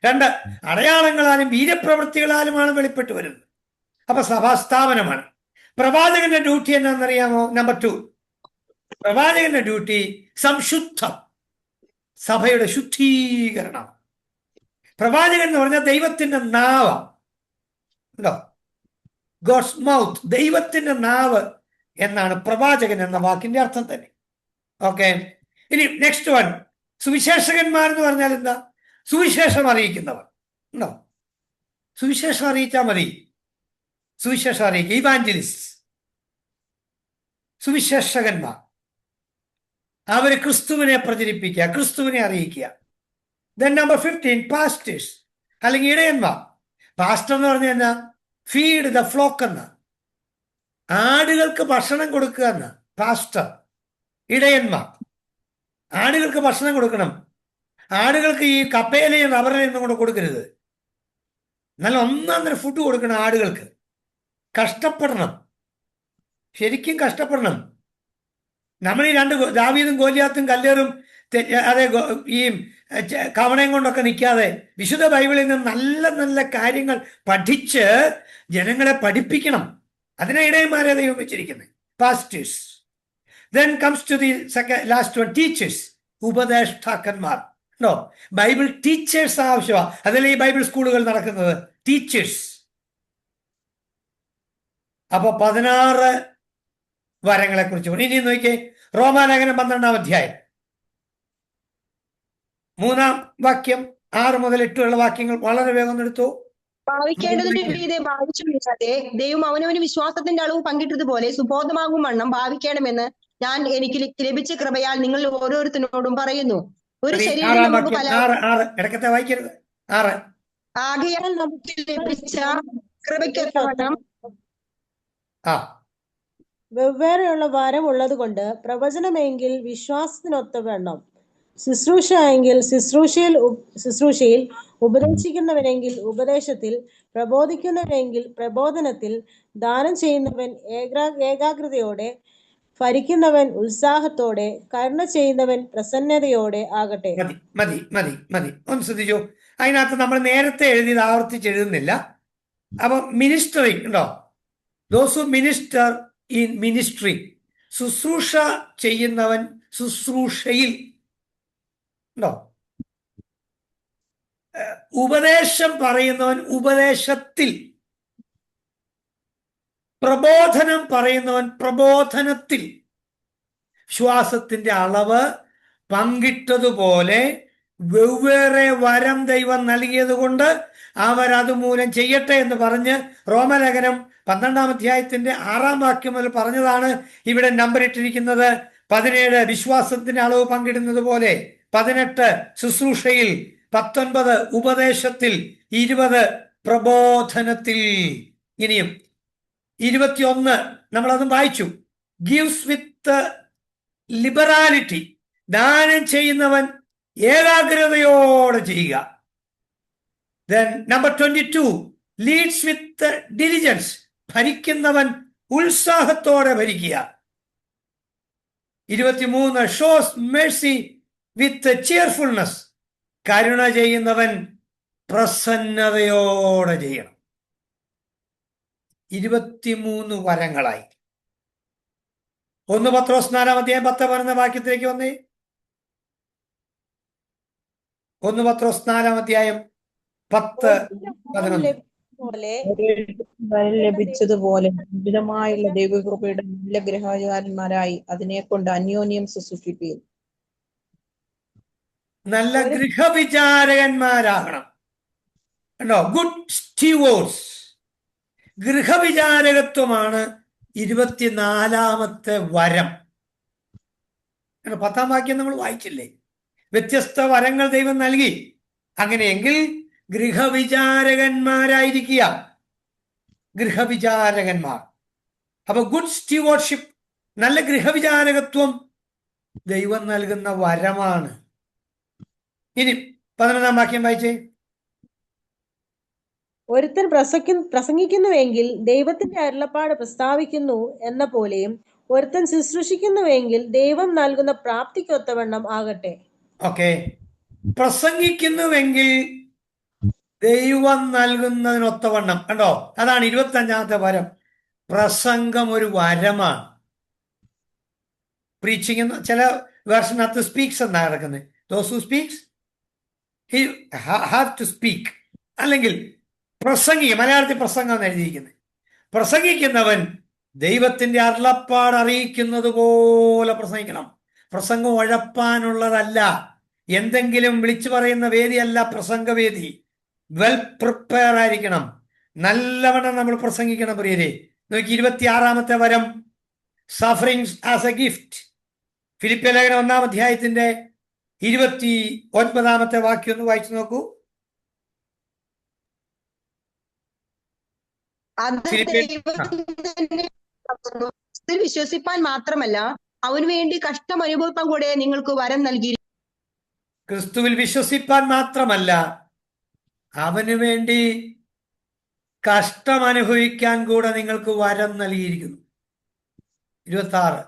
2 അടയാളങ്ങളാലും വീര്യപ്രവൃത്തികളാലുമാണ് വെളിപ്പെട്ട് വരുന്നത്. അപ്പൊ സഭാസ്ഥാപനമാണ്. പ്രവാചകന്റെ ഡ്യൂട്ടി എന്നാണെന്നറിയാമോ? നമ്പർ 2 പ്രവാചകന്റെ ഡ്യൂട്ടി സംശുദ്ധം, സഭയുടെ ശുദ്ധീകരണം. പ്രവാചകൻ എന്ന് പറഞ്ഞാൽ ദൈവത്തിന്റെ നാവ് ഉണ്ടോ? ഗോഡ്സ് മൗത്ത്, ദൈവത്തിന്റെ നാവ് എന്നാണ് പ്രവാചകൻ എന്ന വാക്കിന്റെ അർത്ഥം തന്നെ. ഓക്കെ, ഇനി നെക്സ്റ്റ് 1 സുവിശേഷകന്മാരെന്ന് പറഞ്ഞാൽ എന്താ? സുവിശേഷം അറിയിക്കുന്നവർ ഉണ്ടോ? സുവിശേഷം അറിയിച്ചാൽ മതി. സുവിശേഷം അറിയിക്കുക, ഇവാഞ്ചലിസ്റ്റ്, സുവിശേഷകന്മാർ. അവര് ക്രിസ്തുവിനെ പ്രചരിപ്പിക്കുക, ക്രിസ്തുവിനെ അറിയിക്കുക. ദെൻ നമ്പർ 15 പാസ്റ്റേഴ്സ് അല്ലെങ്കിൽ ഇടയന്മാർ. പാസ്റ്റർ എന്ന് പറഞ്ഞാൽ എന്നാ? ഫീഡ് ദ ഫ്ലോക്ക് എന്ന, ആടുകൾക്ക് ഭക്ഷണം കൊടുക്കുക എന്ന പാസ്റ്റർ. ഇടയന്മാർ. ആടുകൾക്ക് ഭക്ഷണം കൊടുക്കണം. ആടുകൾക്ക് ഈ കപ്പയിലയും റബ്ബറിലയും ഒന്നും കൂടെ കൊടുക്കരുത്. നല്ല ഒന്നാം തരം ഫുഡ് കൊടുക്കണം ആടുകൾക്ക്. കഷ്ടപ്പെടണം, ശരിക്കും കഷ്ടപ്പെടണം. നമ്മൾ ഈ രണ്ട് ദാവീദും ഗോലിയാത്തും കല്ലേറും അതെ ഈ കവണയും കൊണ്ടൊക്കെ നിൽക്കാതെ വിശുദ്ധ ബൈബിളിൽ നിന്ന് നല്ല നല്ല കാര്യങ്ങൾ പഠിച്ച് ജനങ്ങളെ പഠിപ്പിക്കണം. അതിനെ ഇടയന്മാരെ ദൈവം വെച്ചിരിക്കുന്നത്. Pastors. Then comes to the last one, teachers, ഉപദേഷ്ടാക്കന്മാർ. ഉണ്ടോ? ബൈബിൾ ടീച്ചേഴ്സ് ആവശ്യമാണ്. അതല്ലേ ഈ ബൈബിൾ സ്കൂളുകൾ നടക്കുന്നത്, ടീച്ചേഴ്സ്. അപ്പൊ 16 വരങ്ങളെ കുറിച്ച് ഇനി നോക്കിയേ. റോമാലേഖനം 12-ാം അധ്യായം 3-ാം വാക്യം 6 മുതൽ 8 ഉള്ള വാക്യങ്ങൾ വളരെ വേഗം എടുത്തു. ഭാവിക്കേണ്ടതിന്റെ മീതെ ഭാവിച്ചു വീഴാതെ ദൈവം അവനവന് വിശ്വാസത്തിന്റെ അളവ് പങ്കിട്ടതുപോലെ സുബോധമാകും വണ്ണം ഭാവിക്കണമെന്ന് ഞാൻ എനിക്ക് ലഭിച്ച കൃപയാൽ നിങ്ങൾ ഓരോരുത്തരോടും പറയുന്നു. ഒരു ശരീരം നമുക്ക് ഇടക്കത്തെ വായിക്കരുത്. 6 ആകയാൽ നമുക്ക് ലഭിച്ച കൃപയ്ക്കൊത്തവണ്ണം വെവ്വേറെയുള്ള വരം ഉള്ളത് കൊണ്ട് പ്രവചനമെങ്കിൽ വിശ്വാസത്തിനൊത്തവണ്ണം, ശുശ്രൂഷ എങ്കിൽ ശുശ്രൂഷയിൽ, ഉപദേശിക്കുന്നവനെങ്കിൽ ഉപദേശത്തിൽ, പ്രബോധിക്കുന്നവനെങ്കിൽ പ്രബോധനത്തിൽ, ദാനം ചെയ്യുന്നവൻ ഏകാഗ്രതയോടെ, ഭരിക്കുന്നവൻ ഉത്സാഹത്തോടെ, കരുണ ചെയ്യുന്നവൻ പ്രസന്നതയോടെ ആകട്ടെ. മതി മതി മതി. ഒന്ന് ശ്രദ്ധിച്ചു. അതിനകത്ത് നമ്മൾ നേരത്തെ എഴുതിയത് ആവർത്തിച്ചെഴുതുന്നില്ല. അപ്പൊ മിനിസ്റ്ററിങ് ഉണ്ടോ? Those who minister in ministry, ശുശ്രൂഷ ചെയ്യുന്നവൻ ശുശ്രൂഷയിൽ ഉണ്ടോ? ഉപദേശം പറയുന്നവൻ ഉപദേശത്തിൽ, പ്രബോധനം പറയുന്നവൻ പ്രബോധനത്തിൽ. ശ്വാസത്തിന്റെ അളവ് പങ്കിട്ടതുപോലെ വെവ്വേറെ വരം ദൈവം നൽകിയത് കൊണ്ട് അവരതുമൂലം ചെയ്യട്ടെ എന്ന് പറഞ്ഞ് റോമലേഖനം 12-ാം അധ്യായത്തിന്റെ 6-ാം വാക്യം മുതൽ പറഞ്ഞതാണ് ഇവിടെ നമ്പർ ഇട്ടിരിക്കുന്നത്. 17 വിശ്വാസത്തിന്റെ അളവ് പങ്കിടുന്നത് പോലെ, 18 ശുശ്രൂഷയിൽ, 19 ഉപദേശത്തിൽ, 20 പ്രബോധനത്തിൽ. ഇനിയും 21 നമ്മളതും വായിച്ചു. ഗിവ്സ് വിത്ത് ലിബറാലിറ്റി, ദാനം ചെയ്യുന്നവൻ ഏകാഗ്രതയോടെ ചെയ്യുക. Then number 22 ലീഡ്സ് വിത്ത് ഡിലിജൻസ്, ഭരിക്കുന്നവൻ ഉത്സാഹത്തോടെ ഭരിക്കുക. 23 ഷോസ് മേഴ്സി വിത്ത് ചിയർഫുൾനെസ്, കരുണ ചെയ്യുന്നവൻ പ്രസന്നതയോടെ ചെയ്യണം. 23 വരങ്ങളായി. 1 പത്രോസ് 4-ാം അധ്യായം 10-11 വാക്യത്തിലേക്ക് വന്നേ. 1 പത്രോസ് 4-ാം അധ്യായം 10-11. ലഭിച്ചതുപോലെ വിധമായുള്ള ദൈവകൃപയുടെ നല്ല ഗൃഹകാരന്മാരായി അതിനെ കൊണ്ട് അന്യോന്യം ശുശ്രൂഷിപ്പീൻ. നല്ല ഗൃഹവിചാരകന്മാരാകണം. കണ്ടോ? ഗുഡ് സ്റ്റീവേഴ്സ്. ഗൃഹവിചാരകത്വമാണ് 24-ാമത്തെ വരം. 10-ാം വാക്യം നമ്മൾ വായിച്ചില്ലേ? വ്യത്യസ്ത വരങ്ങൾ ദൈവം നൽകി. അങ്ങനെയെങ്കിൽ ഗൃഹവിചാരകന്മാരായിരിക്കുക. ഗൃഹവിചാരകന്മാർ. അപ്പൊ ഗുഡ് സ്റ്റീവേർഡ്ഷിപ്പ്, നല്ല ഗൃഹവിചാരകത്വം ദൈവം നൽകുന്ന വരമാണ്. ഇനി 11-ാം വാക്യം വായിച്ചേ. ഒരുത്തൻ പ്രസംഗിക്കുന്നുവെങ്കിൽ ദൈവത്തിന്റെ അരുളപ്പാട് പ്രസ്താവിക്കുന്നു എന്ന പോലെയും, ഒരുത്തൻ ശുശ്രൂഷിക്കുന്നുവെങ്കിൽ ദൈവം നൽകുന്ന പ്രാപ്തിക്കൊത്തവണ്ണം ആകട്ടെ. ഓക്കെ. പ്രസംഗിക്കുന്നുവെങ്കിൽ ദൈവം നൽകുന്നതിനൊത്തവണ്ണം. കണ്ടോ? അതാണ് 25-ാമത്തെ വരം. പ്രസംഗം ഒരു വരമാണ്. പ്രീച്ചിങ് എന്ന ചില വേർഷനകത്ത് സ്പീക്സ് എന്നാണ് നടക്കുന്നത്. Those who speaks he have to speak. അല്ലെങ്കിൽ പ്രസംഗിക്കുക, മലയാളത്തിൽ പ്രസംഗം എന്ന് എഴുതിയിരിക്കുന്നത്. പ്രസംഗിക്കുന്നവൻ ദൈവത്തിന്റെ അരുളപ്പാട് അറിയിക്കുന്നത് പോലെ പ്രസംഗിക്കണം. പ്രസംഗം ഉഴപ്പാനുള്ളതല്ല. എന്തെങ്കിലും വിളിച്ചു പറയുന്ന വേദിയല്ല പ്രസംഗവേദി. വെൽ പ്രിപ്പയർ ആയിരിക്കണം. നല്ലവണ്ണം നമ്മൾ പ്രസംഗിക്കണം. പ്രിയരെ നോക്കി, 26-ാമത്തെ വരം സഫറിങ്സ് ആസ് എ ഗിഫ്റ്റ്. ഫിലിപ്പിയ ലേഖനം 1-ാം അധ്യായത്തിന്റെ 29-ാമത്തെ വാക്യം ഒന്ന് വായിച്ചു നോക്കൂ. അത് വിശ്വസിപ്പാൻ മാത്രമല്ല അവന് വേണ്ടി കഷ്ടം അനുഭവിപ്പാൻ കൂടെ നിങ്ങൾക്ക് വരം നൽകി. ക്രിസ്തുവിൽ വിശ്വസിപ്പാൻ മാത്രമല്ല, അവന് വേണ്ടി കഷ്ടം അനുഭവിക്കാൻ കൂടെ നിങ്ങൾക്ക് വരം നൽകിയിരിക്കുന്നു. 26,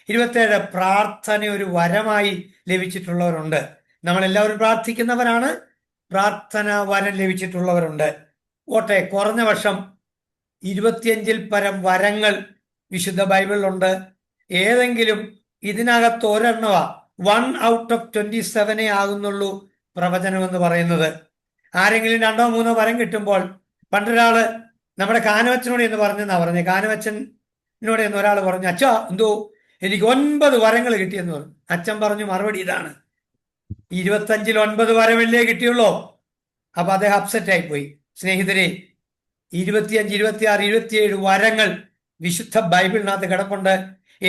27 പ്രാർത്ഥന ഒരു വരമായി ലഭിച്ചിട്ടുള്ളവരുണ്ട്. നമ്മളെല്ലാവരും പ്രാർത്ഥിക്കുന്നവരാണ്. പ്രാർത്ഥന വരം ലഭിച്ചിട്ടുള്ളവരുണ്ട്. ഓട്ടെ, കുറഞ്ഞ വർഷം 25-ൽ പരം വരങ്ങൾ വിശുദ്ധ ബൈബിളിലുണ്ട്. ഏതെങ്കിലും ഇതിനകത്ത് ഒരെണ്ണവ 1 out of 27 ആകുന്നുള്ളൂ പ്രവചനം എന്ന് പറയുന്നത്. ആരെങ്കിലും 2 3 വരം കിട്ടുമ്പോൾ, പണ്ടൊരാള് നമ്മുടെ കാനവച്ചനോട് എന്ന് പറഞ്ഞെന്നാ പറഞ്ഞത്. കാനവച്ചനോട് എന്ന് ഒരാൾ പറഞ്ഞു, അച്ഛാ എന്തോ എനിക്ക് 9 വരങ്ങൾ കിട്ടിയെന്ന് പറഞ്ഞു. അച്ഛൻ പറഞ്ഞു മറുപടി ഇതാണ്, 25-ൽ 9 വരമല്ലേ കിട്ടിയുള്ളൂ. അപ്പൊ അദ്ദേഹം അപ്സെറ്റ് ആയിപ്പോയി. സ്നേഹിതരെ, 25, 26, 27 വരങ്ങൾ വിശുദ്ധ ബൈബിളിനകത്ത് കിടപ്പുണ്ട്.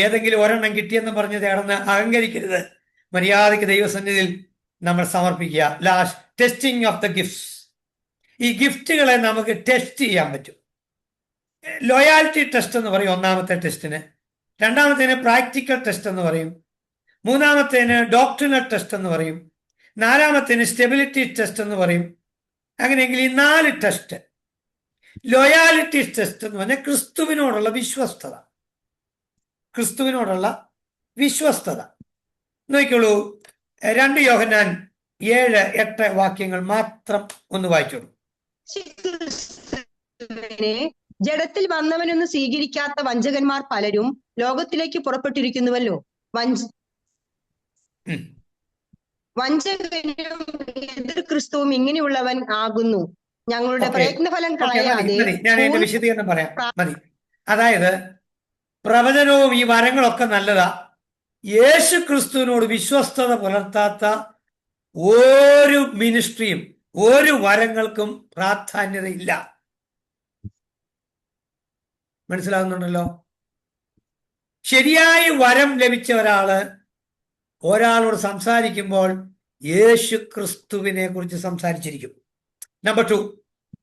ഏതെങ്കിലും ഒരെണ്ണം കിട്ടിയെന്ന് പറഞ്ഞ് കിടന്ന് അഹങ്കരിക്കരുത്. മര്യാദയ്ക്ക് ദൈവസന്നിധിയിൽ നമ്മൾ സമർപ്പിക്കുക. Last testing of the gifts. ഈ ഗിഫ്റ്റുകളെ നമുക്ക് ടെസ്റ്റ് ചെയ്യാൻ പറ്റും. ലോയാലിറ്റി ടെസ്റ്റ് എന്ന് പറയും ഒന്നാമത്തെ ടെസ്റ്റിന്. രണ്ടാമത്തേന് പ്രാക്ടിക്കൽ ടെസ്റ്റ് എന്ന് പറയും. മൂന്നാമത്തേന് ഡോക്ട്രിനൽ ടെസ്റ്റ് എന്ന് പറയും. നാലാമത്തേന് സ്റ്റെബിലിറ്റി ടെസ്റ്റ് എന്ന് പറയും. അങ്ങനെയെങ്കിൽ ഈ 4 ടെസ്റ്റ്. ലോയാലിറ്റി ടെസ്റ്റ് എന്ന് പറഞ്ഞാൽ ക്രിസ്തുവിനോടുള്ള വിശ്വസ്തത. ക്രിസ്തുവിനോടുള്ള വിശ്വസ്തത. നോക്കിക്കോളൂ, 2 യോഹന്നാൻ 7, 8 വാക്യങ്ങൾ മാത്രം ഒന്ന് വായിച്ചോളൂ. ജഡത്തിൽ വന്നവനൊന്ന് സ്വീകരിക്കാത്ത വഞ്ചകന്മാർ പലരും ലോകത്തിലേക്ക് പുറപ്പെട്ടിരിക്കുന്നുവല്ലോ. വഞ്ചകനും എതിർ ക്രിസ്തുവും ഇങ്ങനെയുള്ളവൻ ആകുന്നു. ഞങ്ങളുടെ പ്രയത്നഫലം കളയാതെ. ഞാൻ എന്റെ വിശദീകരണം പറയാം, മതി. അതായത് പ്രവചനവും ഈ വരങ്ങളൊക്കെ നല്ലതാ. യേശു ക്രിസ്തുവിനോട് വിശ്വസ്തത പുലർത്താത്ത ഒരു മിനിസ്ട്രിയും ഒരു വരങ്ങൾക്കും പ്രാധാന്യതയില്ല. മനസ്സിലാകുന്നുണ്ടല്ലോ? ശരിയായി വരം ലഭിച്ച ഒരാളോട് സംസാരിക്കുമ്പോൾ യേശു ക്രിസ്തുവിനെ കുറിച്ച് സംസാരിച്ചിരിക്കും. നമ്പർ 2,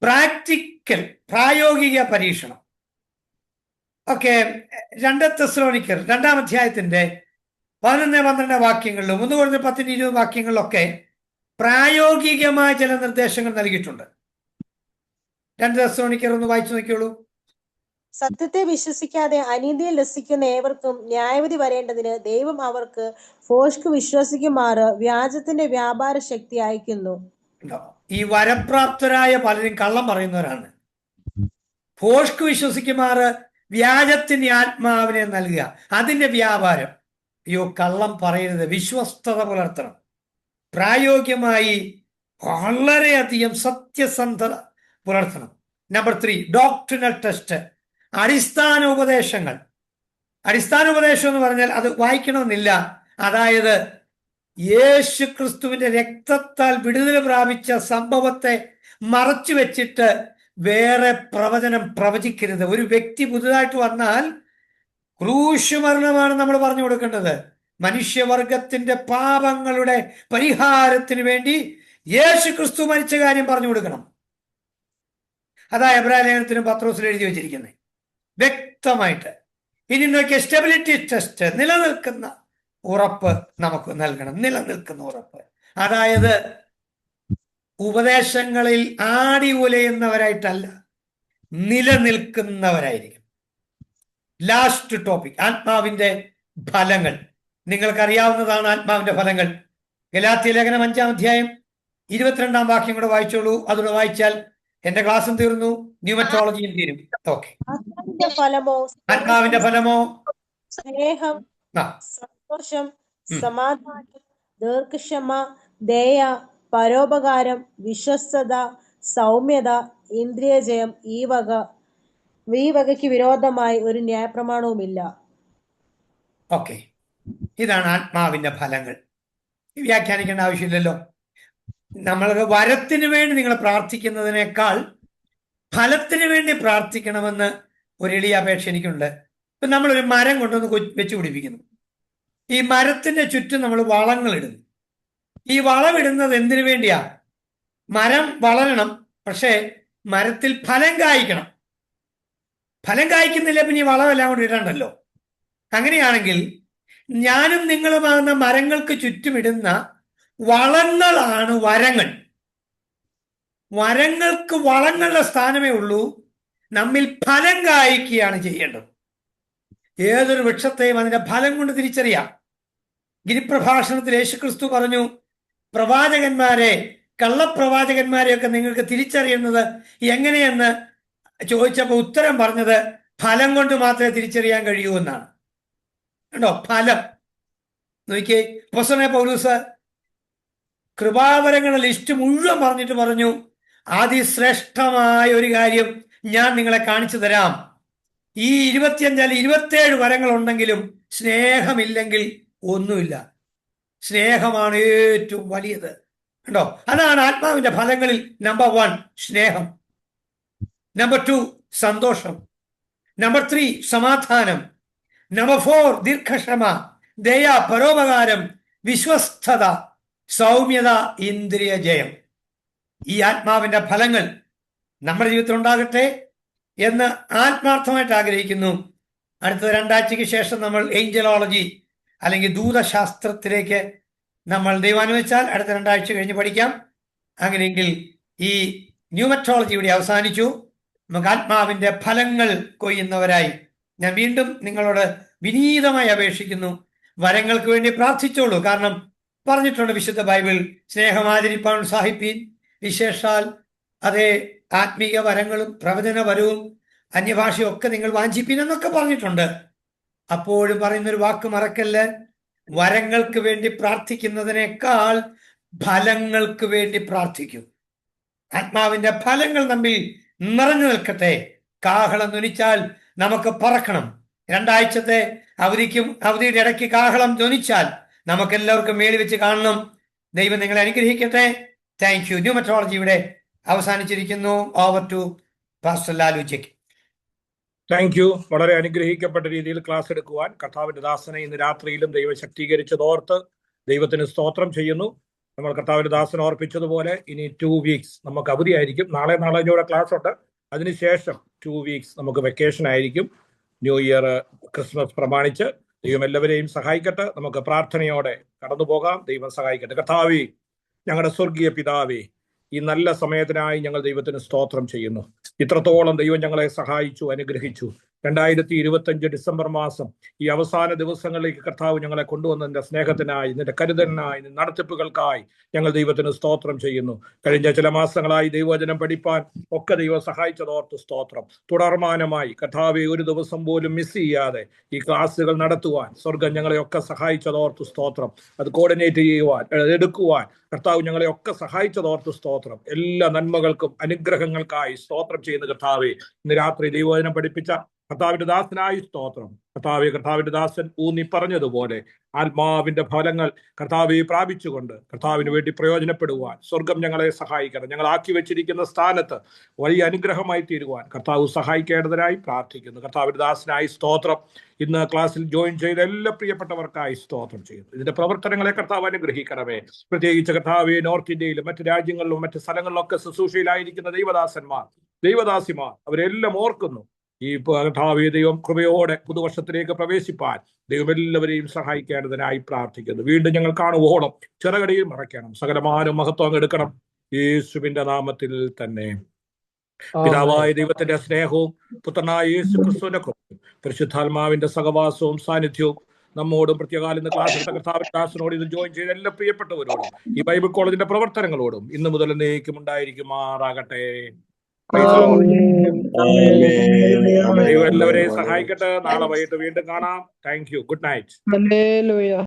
പ്രാക്ടിക്കൽ, പ്രായോഗിക പരീക്ഷണം. ഓക്കെ, 2 തെസ്സലോനിക്കർ 2-ാം അധ്യായത്തിന്റെ 11-12 വാക്യങ്ങളിലും 1 Corinthians 10-20 വാക്യങ്ങളിലൊക്കെ പ്രായോഗികമായ ചില നിർദ്ദേശങ്ങൾ നൽകിയിട്ടുണ്ട്. 2 തെസ്സലോനിക്കർ ഒന്ന് വായിച്ചു നോക്കിയോളൂ. സത്യത്തെ വിശ്വസിക്കാതെ അനീതിയിൽ രസിക്കുന്ന ഏവർക്കും ന്യായവിധി വരേണ്ടതിന് ദൈവം അവർക്ക് ഫോഷ്ക്ക് വിശ്വസിക്കുമാറ് വ്യാജത്തിന്റെ വ്യാപാര ശക്തി അയക്കുന്നു. ഈ വരപ്രാപ്തരായ പലരും കള്ളം പറയുന്നവരാണ്. ഫോഷ്ക്ക് വിശ്വസിക്കുമാറ് വ്യാജത്തിന്റെ ആത്മാവിനെ നൽകുക, അതിന്റെ വ്യാപാരം. അയ്യോ, കള്ളം പറയരുത്, വിശ്വസ്തത പുലർത്തണം. പ്രായോഗികമായി വളരെയധികം സത്യസന്ധത പുലർത്തണം. നമ്പർ 3, ഡോക്ട്രിനൽ ടെസ്റ്റ്, അടിസ്ഥാന ഉപദേശങ്ങൾ. അടിസ്ഥാന ഉപദേശം എന്ന് പറഞ്ഞാൽ അത് വായിക്കണമെന്നില്ല. അതായത് യേശു ക്രിസ്തുവിന്റെ രക്തത്താൽ വിടുതൽ പ്രാപിച്ച സംഭവത്തെ മറച്ചു വെച്ചിട്ട് വേറെ പ്രവചനം പ്രവചിക്കരുത്. ഒരു വ്യക്തി പുതുതായിട്ട് വന്നാൽ ക്രൂശ് മരണമാണ് നമ്മൾ പറഞ്ഞു കൊടുക്കേണ്ടത്. മനുഷ്യവർഗത്തിന്റെ പാപങ്ങളുടെ പരിഹാരത്തിന് വേണ്ടി യേശു ക്രിസ്തു മരിച്ച കാര്യം പറഞ്ഞു കൊടുക്കണം. അതാ എബ്രായ ലേഖനത്തിനും പത്രോസിലും എഴുതി വെച്ചിരിക്കുന്നത് വ്യക്തമായിട്ട്. ഇനി നോക്കിയ സ്റ്റെബിലിറ്റി ടെസ്റ്റ്, നിലനിൽക്കുന്ന ഉറപ്പ് നമുക്ക് നൽകണം. നിലനിൽക്കുന്ന ഉറപ്പ്, അതായത് ഉപദേശങ്ങളിൽ ആടി ഉലയുന്നവരായിട്ടല്ല, നിലനിൽക്കുന്നവരായിരിക്കും. ലാസ്റ്റ് ടോപ്പിക്, ആത്മാവിന്റെ ഫലങ്ങൾ. നിങ്ങൾക്കറിയാവുന്നതാണ് ആത്മാവിന്റെ ഫലങ്ങൾ. ഗലാത്യ ലേഖനം 5-ാം അധ്യായം 22-ാം വാക്യം കൂടെ വായിച്ചോളൂ. അതുകൂടെ വായിച്ചാൽ എന്റെ ക്ലാസ്സും തീർന്നു, ന്യൂമറ്റോളജിയും തീരും. ഓക്കെ. ആത്മാവിന്റെ ഫലമോ സ്നേഹം, സന്തോഷം, സമാധാനം, ദീർഘക്ഷമ, ദയ, പരോപകാരം, വിശ്വസ്തത, സൗമ്യത, ഇന്ദ്രിയജയം. ഈ വകയ്ക്ക് വിരോധമായി ഒരു ന്യായപ്രമാണവുമില്ല. ഓക്കെ, ഇതാണ് ആത്മാവിന്റെ ഫലങ്ങൾ. വ്യാഖ്യാനിക്കേണ്ട ആവശ്യമില്ലല്ലോ. നമ്മൾക്ക് വരത്തിന് വേണ്ടി നിങ്ങൾ പ്രാർത്ഥിക്കുന്നതിനേക്കാൾ ഫലത്തിന് വേണ്ടി പ്രാർത്ഥിക്കണമെന്ന് ഒരു എളിയ അപേക്ഷ എനിക്കുണ്ട്. ഇപ്പം നമ്മളൊരു മരം കൊണ്ടുവന്ന് വെച്ച് പിടിപ്പിക്കുന്നു. ഈ മരത്തിന്റെ ചുറ്റും നമ്മൾ വളങ്ങളിടുന്നു. ഈ വളമിടുന്നത് എന്തിനു വേണ്ടിയാ? മരം വളരണം, പക്ഷേ മരത്തിൽ ഫലം കായ്ക്കണം. ഫലം കായ്ക്കുന്നില്ല, പിന്നെ ഈ വളമെല്ലാം കൊണ്ട് ഇടണ്ടല്ലോ. അങ്ങനെയാണെങ്കിൽ ഞാനും നിങ്ങളുമാകുന്ന മരങ്ങൾക്ക് ചുറ്റുമിടുന്ന വളങ്ങളാണ് വരങ്ങൾ. വരങ്ങൾക്ക് വളങ്ങളുടെ സ്ഥാനമേ ഉള്ളൂ. നമ്മിൽ ഫലം കായ്ക്കുകയാണ് ചെയ്യേണ്ടത്. ഏതൊരു വൃക്ഷത്തെയും അതിന്റെ ഫലം കൊണ്ട് തിരിച്ചറിയാം. ഗിരിപ്രഭാഷണത്തിൽ യേശുക്രിസ്തു പറഞ്ഞു, പ്രവാചകന്മാരെ, കള്ളപ്രവാചകന്മാരെയൊക്കെ നിങ്ങൾക്ക് തിരിച്ചറിയുന്നത് എങ്ങനെയെന്ന് ചോദിച്ചപ്പോൾ ഉത്തരം പറഞ്ഞത് ഫലം കൊണ്ട് മാത്രമേ തിരിച്ചറിയാൻ കഴിയൂ എന്നാണ്. കണ്ടോ, ഫലം നോക്കിയേ. അപ്പോസ്തലനായ പൗലോസ് കൃപാവരങ്ങളുടെ ലിസ്റ്റ് മുഴുവൻ പറഞ്ഞിട്ട് പറഞ്ഞു, അതിശ്രേഷ്ഠമായ ഒരു കാര്യം ഞാൻ നിങ്ങളെ കാണിച്ചു തരാം. ഈ 25 അല്ലെങ്കിൽ 27 വരങ്ങൾ ഉണ്ടെങ്കിലും സ്നേഹമില്ലെങ്കിൽ ഒന്നുമില്ല. സ്നേഹമാണ് ഏറ്റവും വലിയത്. കണ്ടോ, അതാണ് ആത്മാവിന്റെ ഫലങ്ങളിൽ നമ്പർ 1 സ്നേഹം, നമ്പർ 2 സന്തോഷം, നമ്പർ 3 സമാധാനം, നമ്പർ 4 ദീർഘക്ഷമ, ദയ, പരോപകാരം, വിശ്വസ്തത, സൗമ്യത, ഇന്ദ്രിയ ജയം. ഈ ആത്മാവിന്റെ ഫലങ്ങൾ നമ്മുടെ ജീവിതത്തിൽ ഉണ്ടാകട്ടെ എന്ന് ആത്മാർത്ഥമായിട്ട് ആഗ്രഹിക്കുന്നു. അടുത്ത 2 ആഴ്ചയ്ക്ക് ശേഷം നമ്മൾ ഏഞ്ചലോളജി അല്ലെങ്കിൽ ദൂതശാസ്ത്രത്തിലേക്ക് നമ്മൾ ദൈവാനുവദിച്ചാൽ അടുത്ത 2 ആഴ്ച കഴിഞ്ഞ് പഠിക്കാം. അങ്ങനെയെങ്കിൽ ഈ ന്യൂമറ്റോളജി ഇവിടെ അവസാനിച്ചു. നമുക്ക് ആത്മാവിന്റെ ഫലങ്ങൾ കൊയ്യുന്നവരായി ഞാൻ വീണ്ടും നിങ്ങളോട് വിനീതമായി അപേക്ഷിക്കുന്നു, വരങ്ങൾക്ക് വേണ്ടി പ്രാർത്ഥിച്ചോളൂ. കാരണം പറഞ്ഞിട്ടുണ്ട് വിശുദ്ധ ബൈബിൾ, സ്നേഹമാചരിപ്പാൻ ഉത്സാഹിപ്പീൻ, വിശേഷാൽ അതേ ആത്മീയ വരങ്ങളും പ്രവചനപരവും അന്യഭാഷയും ഒക്കെ നിങ്ങൾ വാഞ്ചിപ്പീൻ എന്നൊക്കെ പറഞ്ഞിട്ടുണ്ട്. അപ്പോഴും പറയുന്നൊരു വാക്ക് മറക്കല്ല്, വരങ്ങൾക്ക് വേണ്ടി പ്രാർത്ഥിക്കുന്നതിനേക്കാൾ ഫലങ്ങൾക്ക് വേണ്ടി പ്രാർത്ഥിക്കും. ആത്മാവിന്റെ ഫലങ്ങൾ നമ്മിൽ നിറഞ്ഞു നിൽക്കട്ടെ. കാഹളം ധ്വനിച്ചാൽ നമുക്ക് പറക്കണം. 2 ആഴ്ചത്തെ അവധിയുടെ ഇടയ്ക്ക് കാഹളം ധ്വനിച്ചാൽ നമുക്ക് എല്ലാവർക്കും മേളി വെച്ച് കാണണം. ദൈവം നിങ്ങളെ അനുഗ്രഹിക്കട്ടെ. Thank you. ന്യൂമറ്റോളജി ഇവിടെ അവസാനിച്ചിരിക്കുന്നു. Over to pastor Lalu Jack. Thank you. വളരെ അനുഗ്രഹിക്കപ്പെട്ട രീതിയിൽ ക്ലാസ് എടുക്കുവാൻ കർത്താവിന്റെ ദാസനെ ഇന്ന് രാത്രിയിലും ദൈവം ശക്തീകരിച്ചതോർത്ത് ദൈവത്തിന് സ്തോത്രം ചെയ്യുന്നു. നമ്മൾ കർത്താവിന്റെ ദാസൻ ഓർപ്പിച്ചതുപോലെ ഇനി 2 വീക്സ് നമുക്ക് അവധിയായിരിക്കും. നാളെയോടെ ക്ലാസ് ഉണ്ട്. അതിനുശേഷം 2 വീക്സ് നമുക്ക് വെക്കേഷൻ ആയിരിക്കും. ന്യൂ ഇയർ, ക്രിസ്മസ് പ്രമാണിച്ച് ദൈവം എല്ലാവരെയും സഹായിക്കട്ടെ. നമുക്ക് പ്രാർത്ഥനയോടെ കടന്നു പോകാം. ദൈവം സഹായിക്കട്ടെ. കർത്താവേ, ഞങ്ങളുടെ സ്വർഗീയ പിതാവേ, ഈ നല്ല സമയത്തിനായി ഞങ്ങൾ ദൈവത്തിന് സ്തോത്രം ചെയ്യുന്നു. ഇത്രത്തോളം ദൈവം ഞങ്ങളെ സഹായിച്ചു, അനുഗ്രഹിച്ചു. 2025 ഡിസംബർ മാസം ഈ അവസാന ദിവസങ്ങളിലേക്ക് കർത്താവ് ഞങ്ങളെ കൊണ്ടുവന്നതിന്റെ സ്നേഹത്തിനായി, നിന്റെ കരുതലിനായി, നടത്തിപ്പുകൾക്കായി ഞങ്ങൾ ദൈവത്തിന് സ്തോത്രം ചെയ്യുന്നു. കഴിഞ്ഞ ചില മാസങ്ങളായി ദൈവവചനം പഠിപ്പാൻ ഒക്കെ ദൈവം സഹായിച്ചതോർത്ത് സ്തോത്രം. തുടർമാനമായി കർത്താവെ ഒരു ദിവസം പോലും മിസ് ചെയ്യാതെ ഈ ക്ലാസ്സുകൾ നടത്തുവാൻ സ്വർഗം ഞങ്ങളെയൊക്കെ സഹായിച്ചതോർത്ത് സ്തോത്രം. അത് കോർഡിനേറ്റ് ചെയ്യുവാൻ, എടുക്കുവാൻ കർത്താവ് ഞങ്ങളെയൊക്കെ സഹായിച്ചതോർത്ത് സ്തോത്രം. എല്ലാ നന്മകൾക്കും അനുഗ്രഹങ്ങൾക്കായി സ്തോത്രം ചെയ്യുന്ന കർത്താവെ, ഇന്ന് രാത്രി ദൈവവചനം പഠിപ്പിച്ച കർത്താവിന്റെ ദാസനായി സ്തോത്രം. കർത്താവിന്റെ ദാസൻ ഊന്നി പറഞ്ഞതുപോലെ ആത്മാവിന്റെ ഫലങ്ങൾ കർത്താവെ പ്രാപിച്ചുകൊണ്ട് കർത്താവിന് വേണ്ടി പ്രയോജനപ്പെടുവാൻ സ്വർഗം ഞങ്ങളെ സഹായിക്കണം. ഞങ്ങൾ ആക്കി വെച്ചിരിക്കുന്ന സ്ഥാനത്ത് വലിയ അനുഗ്രഹമായി തീരുവാൻ കർത്താവ് സഹായിക്കേണ്ടതിനായി പ്രാർത്ഥിക്കുന്നു. കർത്താവിന്റെ ദാസനായി സ്തോത്രം. ഇന്ന് ക്ലാസ്സിൽ ജോയിൻ ചെയ്ത എല്ലാ പ്രിയപ്പെട്ടവർക്കായി സ്തോത്രം ചെയ്യുന്നു. ഇതിന്റെ പ്രവർത്തനങ്ങളെ കർത്താവ് അനുഗ്രഹിക്കണമേ. പ്രത്യേകിച്ച് കർത്താവെ, നോർത്ത് ഇന്ത്യയിലും മറ്റു രാജ്യങ്ങളിലും മറ്റു സ്ഥലങ്ങളിലൊക്കെ ശുശ്രൂഷയിലായിരിക്കുന്ന ദൈവദാസിമാർ അവരെല്ലാം ഓർക്കുന്നു. ഈ കർത്താവേ, ദൈവം കൃപയോടെ പുതുവർഷത്തിലേക്ക് പ്രവേശിപ്പാൻ ദൈവം എല്ലാവരെയും സഹായിക്കേണ്ടതിനായി പ്രാർത്ഥിക്കുന്നു. വീണ്ടും ഞങ്ങൾ കാണുവോളം ചിറകടിയിൽ മറയ്ക്കണം. സകലമാനും മഹത്വം എടുക്കണം. യേശുവിന്റെ നാമത്തിൽ തന്നെ. പിതാവായ ദൈവത്തിന്റെ സ്നേഹവും പുത്രനായ യേശു ക്രിസ്തുവിന്റെ കൃപയും പരിശുദ്ധാത്മാവിന്റെ സഹവാസവും സാന്നിധ്യവും നമ്മോടും പ്രത്യേകാലം ഇന്ന് ക്ലാസ് എടുത്ത കർത്താവിന്റെ ദാസനോട് ഇത് ജോയിൻ ചെയ്ത എല്ലാ പ്രിയപ്പെട്ടവരോടും ഈ ബൈബിൾ കോളേജിന്റെ പ്രവർത്തനങ്ങളോടും ഇന്ന് മുതൽ എന്നേക്കും ഉണ്ടായിരിക്കുമാറാകട്ടെ. ദൈവം എല്ലാവരെയും സഹായിക്കട്ടെ. നാളെ വൈകിട്ട് വീണ്ടും കാണാം. Thank you. Good night.